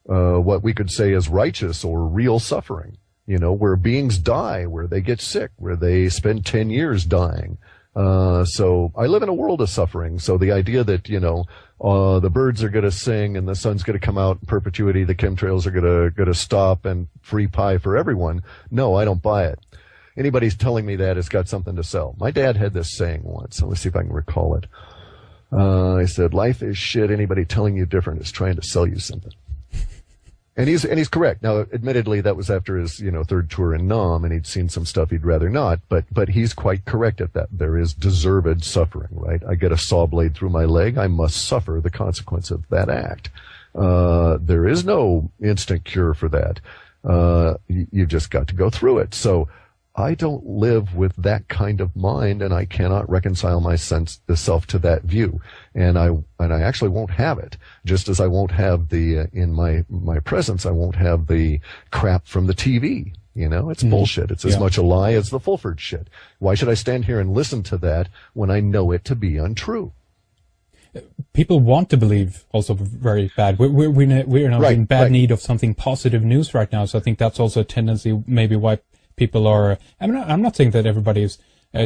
what we could say is righteous or real suffering. Where beings die, where they get sick, where they spend 10 years dying. So I live in a world of suffering. So the idea that, the birds are going to sing and the sun's going to come out in perpetuity, the chemtrails are going to stop and free pie for everyone. No, I don't buy it. Anybody's telling me that has got something to sell. My dad had this saying once. So let's see if I can recall it. He said, life is shit. Anybody telling you different is trying to sell you something. And he's correct. Now, admittedly, that was after his, third tour in Nam, and he'd seen some stuff he'd rather not, but he's quite correct at that. There is deserved suffering, right? I get a saw blade through my leg, I must suffer the consequence of that act. There is no instant cure for that. You've just got to go through it. So I don't live with that kind of mind, and I cannot reconcile myself to that view. And I actually won't have it. Just as I won't have in my presence, I won't have the crap from the TV. It's bullshit. It's as much a lie as the Fulford shit. Why should I stand here and listen to that when I know it to be untrue? People want to believe also very bad. We're in bad need of something positive news right now. So I think that's also a tendency, maybe why people are. I'm not saying that everybody is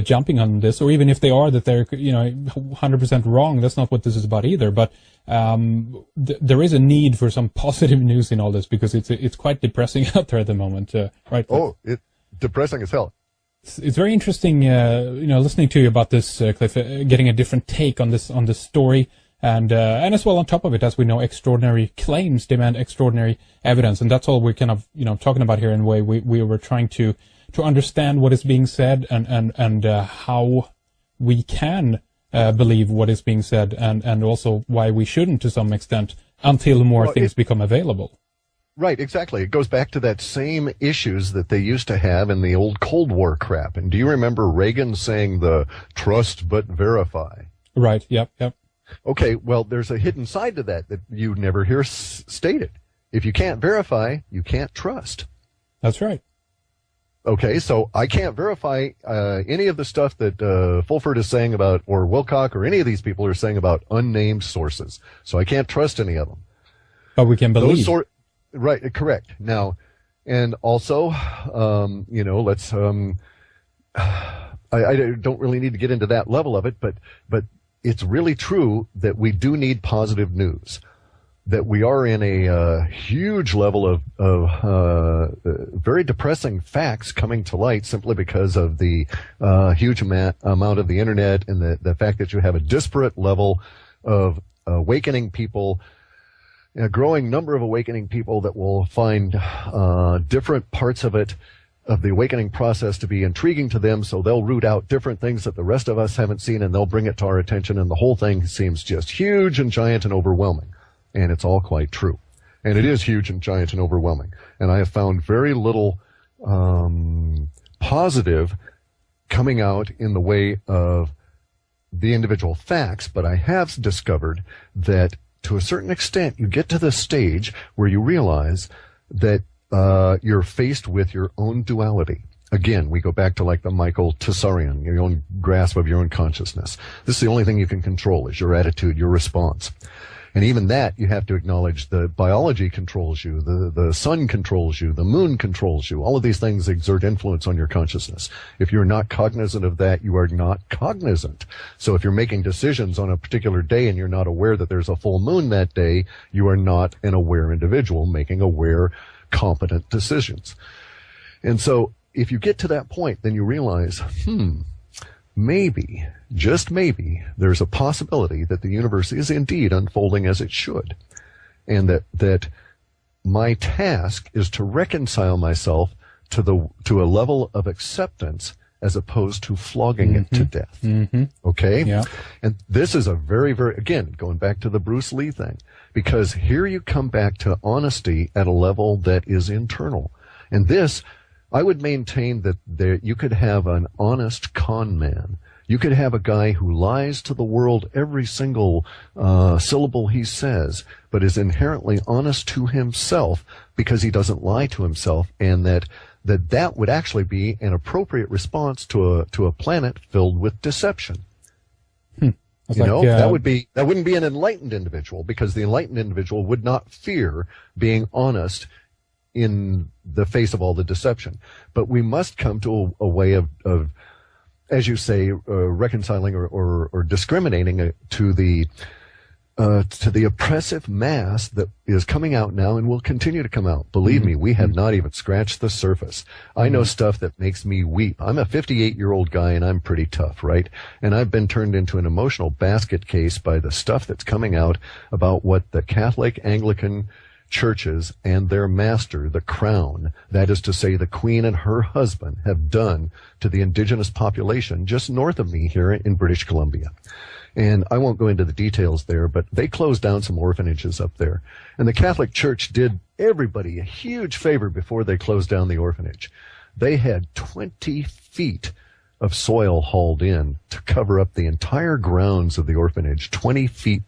jumping on this, or even if they are, that they're 100% wrong. That's not what this is about either. But there is a need for some positive news in all this, because it's quite depressing out there at the moment, right? Oh, it's depressing as hell. It's very interesting, listening to you about this, Cliff, getting a different take on this story. And as well, on top of it, as we know, extraordinary claims demand extraordinary evidence. And that's all we're kind of, talking about here in a way. We were trying to understand what is being said and how we can believe what is being said, and also why we shouldn't to some extent until more things become available. Right, exactly. It goes back to that same issues that they used to have in the old Cold War crap. And do you remember Reagan saying the trust but verify? Right, yep. Okay, well, there's a hidden side to that you never hear stated. If you can't verify, you can't trust. That's right. Okay, so I can't verify any of the stuff that Fulford is saying about, or Wilcock, or any of these people are saying about unnamed sources. So I can't trust any of them. But we can believe. Right, correct. Now, and also, let's. I don't really need to get into that level of it, but it's really true that we do need positive news, that we are in a huge level of very depressing facts coming to light simply because of the huge amount of the internet, and the fact that you have a disparate level of awakening people, a growing number of awakening people that will find different parts of the awakening process to be intriguing to them, so they'll root out different things that the rest of us haven't seen, and they'll bring it to our attention, and the whole thing seems just huge and giant and overwhelming. And it's all quite true. And it is huge and giant and overwhelming. And I have found very little positive coming out in the way of the individual facts, but I have discovered that to a certain extent you get to the stage where you realize that you're faced with your own duality. Again, we go back to like the Michael Tessarian, your own grasp of your own consciousness. This is the only thing you can control, is your attitude, your response. And even that, you have to acknowledge the biology controls you, the sun controls you, the moon controls you. All of these things exert influence on your consciousness. If you're not cognizant of that, you are not cognizant. So if you're making decisions on a particular day and you're not aware that there's a full moon that day, you are not an aware individual making aware, competent decisions. And so if you get to that point, then you realize, maybe, just maybe, there's a possibility that the universe is indeed unfolding as it should. And that my task is to reconcile myself to a level of acceptance as opposed to flogging it to death. Mm-hmm. Okay? Yeah. And this is a very, very, again, going back to the Bruce Lee thing, because here you come back to honesty at a level that is internal. And this, I would maintain that you could have an honest con man. You could have a guy who lies to the world every single syllable he says, but is inherently honest to himself because he doesn't lie to himself, and that would actually be an appropriate response to a planet filled with deception. That wouldn't be an enlightened individual, because the enlightened individual would not fear being honest in the face of all the deception. But we must come to a way of as you say, reconciling or discriminating to the oppressive mass that is coming out now and will continue to come out. Believe me, we have not even scratched the surface. I know stuff that makes me weep. I'm a 58-year-old guy and I'm pretty tough, right? And I've been turned into an emotional basket case by the stuff that's coming out about what the Catholic, Anglican churches and their master, the Crown, that is to say the Queen and her husband, have done to the indigenous population just north of me here in British Columbia. And I won't go into the details there, but they closed down some orphanages up there. And the Catholic Church did everybody a huge favor before they closed down the orphanage. They had 20 feet of soil hauled in to cover up the entire grounds of the orphanage, 20 feet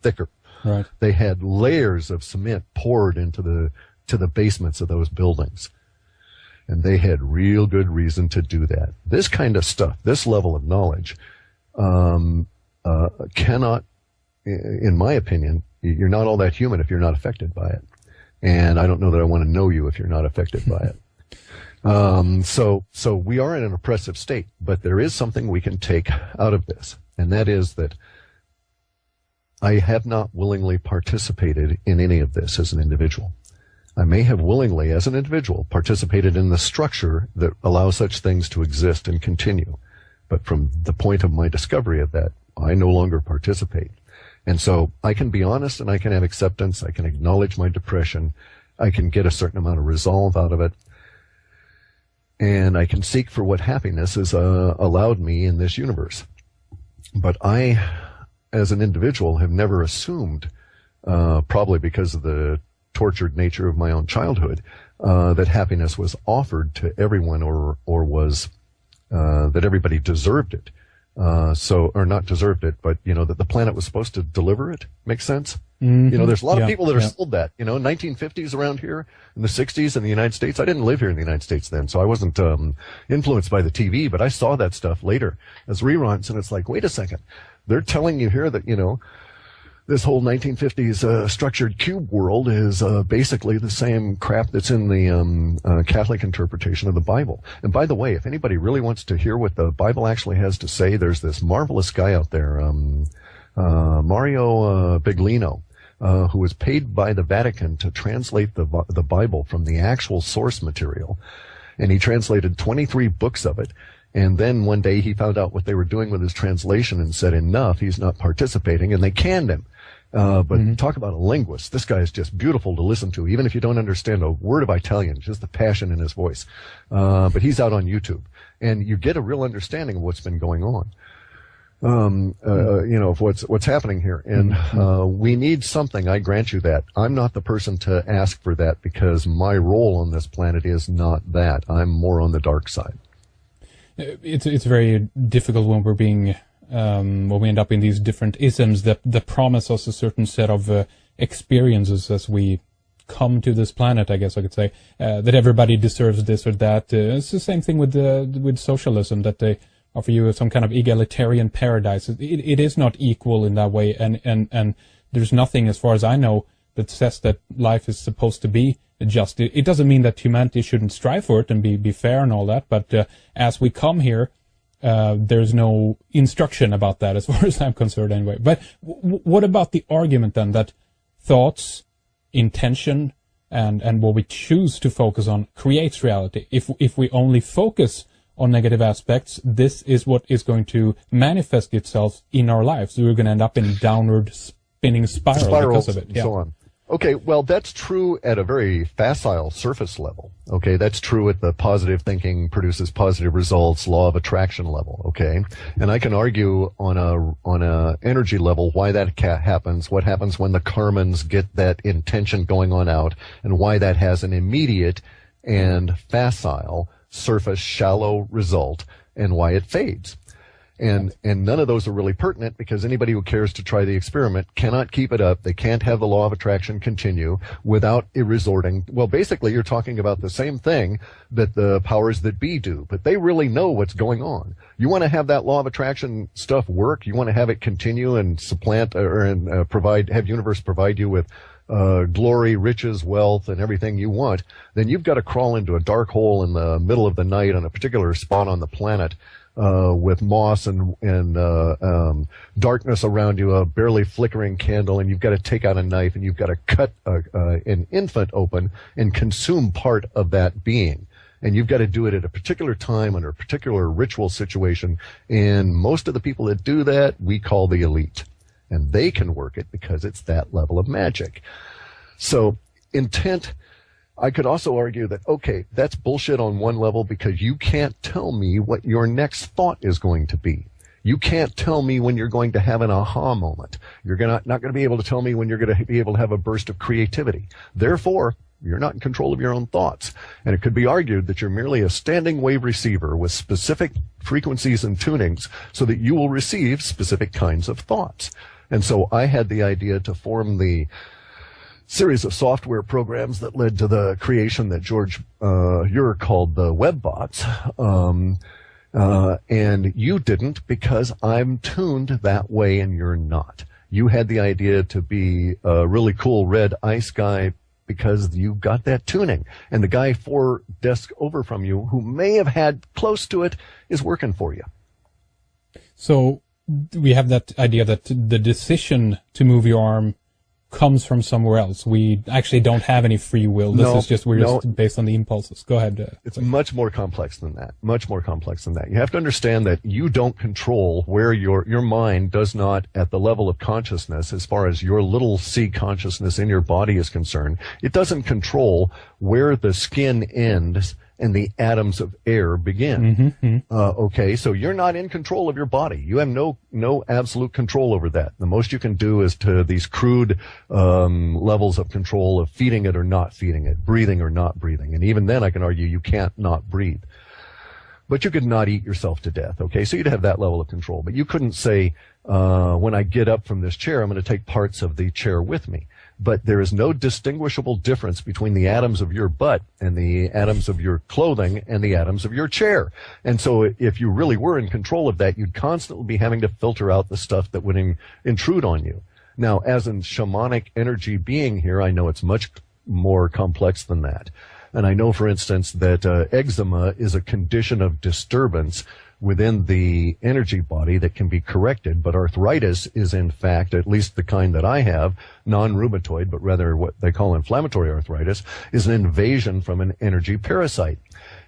thicker. Right. They had layers of cement poured into the basements of those buildings. And they had real good reason to do that. This kind of stuff, this level of knowledge, cannot, in my opinion, you're not all that human if you're not affected by it. And I don't know that I want to know you if you're not affected by it. So we are in an oppressive state, but there is something we can take out of this. And that is that I have not willingly participated in any of this as an individual. I may have willingly, as an individual, participated in the structure that allows such things to exist and continue. But from the point of my discovery of that, I no longer participate. And so I can be honest and I can have acceptance. I can acknowledge my depression. I can get a certain amount of resolve out of it. And I can seek for what happiness has allowed me in this universe. But I, as an individual, have never assumed, probably because of the tortured nature of my own childhood, that happiness was offered to everyone or was that everybody deserved it. Or not deserved it, but, that the planet was supposed to deliver it. Makes sense? Mm-hmm. There's a lot of people that are sold that, 1950s around here, in the 60s in the United States. I didn't live here in the United States then, so I wasn't influenced by the TV, but I saw that stuff later as reruns, and it's like, wait a second. They're telling you here that, this whole 1950s structured cube world is basically the same crap that's in the Catholic interpretation of the Bible. And by the way, if anybody really wants to hear what the Bible actually has to say, there's this marvelous guy out there, Mario Biglino, who was paid by the Vatican to translate the Bible from the actual source material. And he translated 23 books of it. And then one day he found out what they were doing with his translation and said, enough, he's not participating, and they canned him. But talk about a linguist. This guy is just beautiful to listen to, even if you don't understand a word of Italian, just the passion in his voice. But he's out on YouTube, and you get a real understanding of what's been going on, of what's happening here. And we need something. I grant you that. I'm not the person to ask for that because my role on this planet is not that. I'm more on the dark side. It's very difficult when we're being when we end up in these different isms that promise us a certain set of experiences as we come to this planet, I guess I could say, that everybody deserves this or that. It's the same thing with socialism, that they offer you some kind of egalitarian paradise. It is not equal in that way, and there's nothing, as far as I know, that says that life is supposed to be just. It doesn't mean that humanity shouldn't strive for it and be fair and all that, but as we come here, there's no instruction about that as far as I'm concerned anyway. But what about the argument then that thoughts, intention, and what we choose to focus on creates reality? If we only focus on negative aspects, this is what is going to manifest itself in our lives. We're going to end up in a downward spinning spiral because of it. And so on. Okay, well, that's true at a very facile surface level. Okay, that's true at the positive thinking produces positive results, law of attraction level. Okay, and I can argue on a energy level why that happens, what happens when the karmans get that intention going on out, and why that has an immediate and facile surface shallow result, and why it fades. And none of those are really pertinent because anybody who cares to try the experiment cannot keep it up. They can't have the law of attraction continue without resorting. Well, basically, you're talking about the same thing that the powers that be do, but they really know what's going on. You want to have that law of attraction stuff work. You want to have it continue and supplant have universe provide you with glory, riches, wealth, and everything you want, then you've got to crawl into a dark hole in the middle of the night on a particular spot on the planet with moss and darkness around you, a barely flickering candle, and you've got to take out a knife and you've got to cut an infant open and consume part of that being. And you've got to do it at a particular time under a particular ritual situation. And most of the people that do that, we call the elite. And they can work it because it's that level of magic. So intent, I could also argue that, okay, that's bullshit on one level because you can't tell me what your next thought is going to be. You can't tell me when you're going to have an aha moment. You're not going to be able to tell me when you're going to be able to have a burst of creativity. Therefore, you're not in control of your own thoughts. And it could be argued that you're merely a standing wave receiver with specific frequencies and tunings so that you will receive specific kinds of thoughts. And so I had the idea to form the series of software programs that led to the creation that George Ure called the web bots. And you didn't because I'm tuned that way and you're not. You had the idea to be a really cool red ice guy because you got that tuning. And the guy 4 desks over from you who may have had close to it is working for you. So we have that idea that the decision to move your arm comes from somewhere else. We actually don't have any free will. This is just, we're just based on the impulses. Go ahead. It's much more complex than that. Much more complex than that. You have to understand that you don't control where your mind does not, at the level of consciousness, as far as your little c consciousness in your body is concerned, it doesn't control where the skin ends and the atoms of air begin. Okay, so you're not in control of your body. You have no absolute control over that. The most you can do is to these crude levels of control of feeding it or not feeding it, breathing or not breathing. And even then I can argue you can't not breathe. But you could not eat yourself to death, okay? So you'd have that level of control. But you couldn't say, when I get up from this chair, I'm going to take parts of the chair with me. But there is no distinguishable difference between the atoms of your butt and the atoms of your clothing and the atoms of your chair. And so if you really were in control of that, you'd constantly be having to filter out the stuff that would intrude on you. Now, as a shamanic energy being here, I know it's much more complex than that. And I know, for instance, that eczema is a condition of disturbance within the energy body that can be corrected, but arthritis is in fact, at least the kind that I have, non-rheumatoid, but rather what they call inflammatory arthritis, is an invasion from an energy parasite.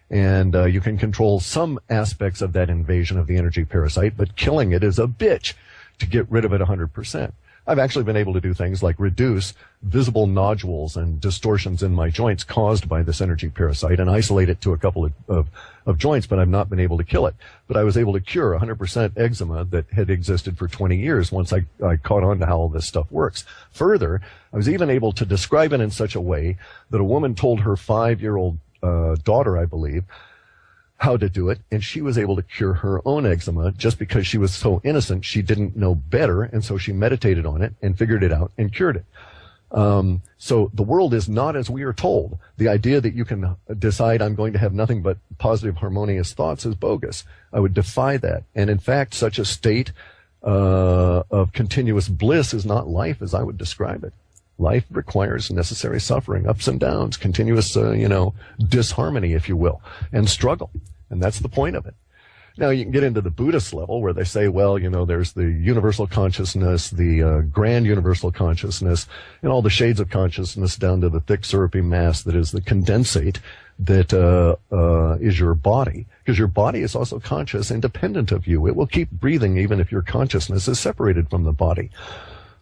And you can control some aspects of that invasion of the energy parasite, but killing it is a bitch to get rid of it 100%. I've actually been able to do things like reduce visible nodules and distortions in my joints caused by this energy parasite and isolate it to a couple of joints, but I've not been able to kill it. But I was able to cure 100% eczema that had existed for 20 years once I caught on to how all this stuff works. Further, I was even able to describe it in such a way that a woman told her 5-year-old daughter, I believe, how to do it, and she was able to cure her own eczema just because she was so innocent. She didn't know better, and so she meditated on it and figured it out and cured it. So the world is not as we are told. The idea that you can decide I'm going to have nothing but positive, harmonious thoughts is bogus. I would defy that. And in fact, such a state of continuous bliss is not life as I would describe it. Life requires necessary suffering, ups and downs, continuous, disharmony, if you will, and struggle. And that's the point of it. Now, you can get into the Buddhist level where they say, well, there's the universal consciousness, the grand universal consciousness, and all the shades of consciousness down to the thick, syrupy mass that is the condensate that is your body. Because your body is also conscious, independent of you. It will keep breathing even if your consciousness is separated from the body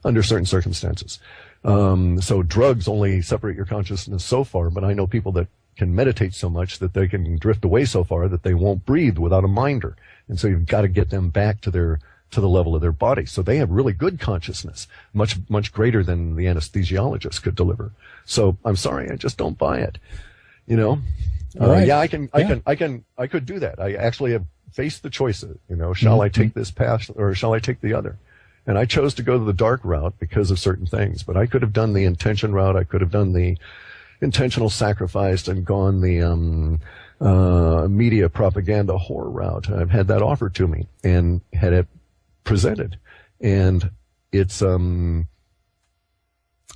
under certain circumstances. So drugs only separate your consciousness so far, but I know people that can meditate so much that they can drift away so far that they won't breathe without a minder. And so you've got to get them back to the level of their body. So they have really good consciousness, much, much greater than the anesthesiologist could deliver. So I'm sorry, I just don't buy it. All right. Yeah, I could do that. I actually have faced the choices, shall I take this path or shall I take the other? And I chose to go to the dark route because of certain things. But I could have done the intention route. I could have done the intentional sacrifice and gone the media propaganda horror route. I've had that offered to me and had it presented. And it's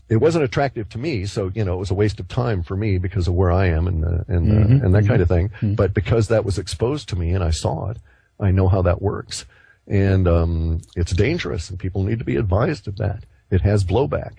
it wasn't attractive to me, so it was a waste of time for me because of where I am and that kind of thing. But because that was exposed to me and I saw it, I know how that works, and it's dangerous, and people need to be advised of that. It has blowback.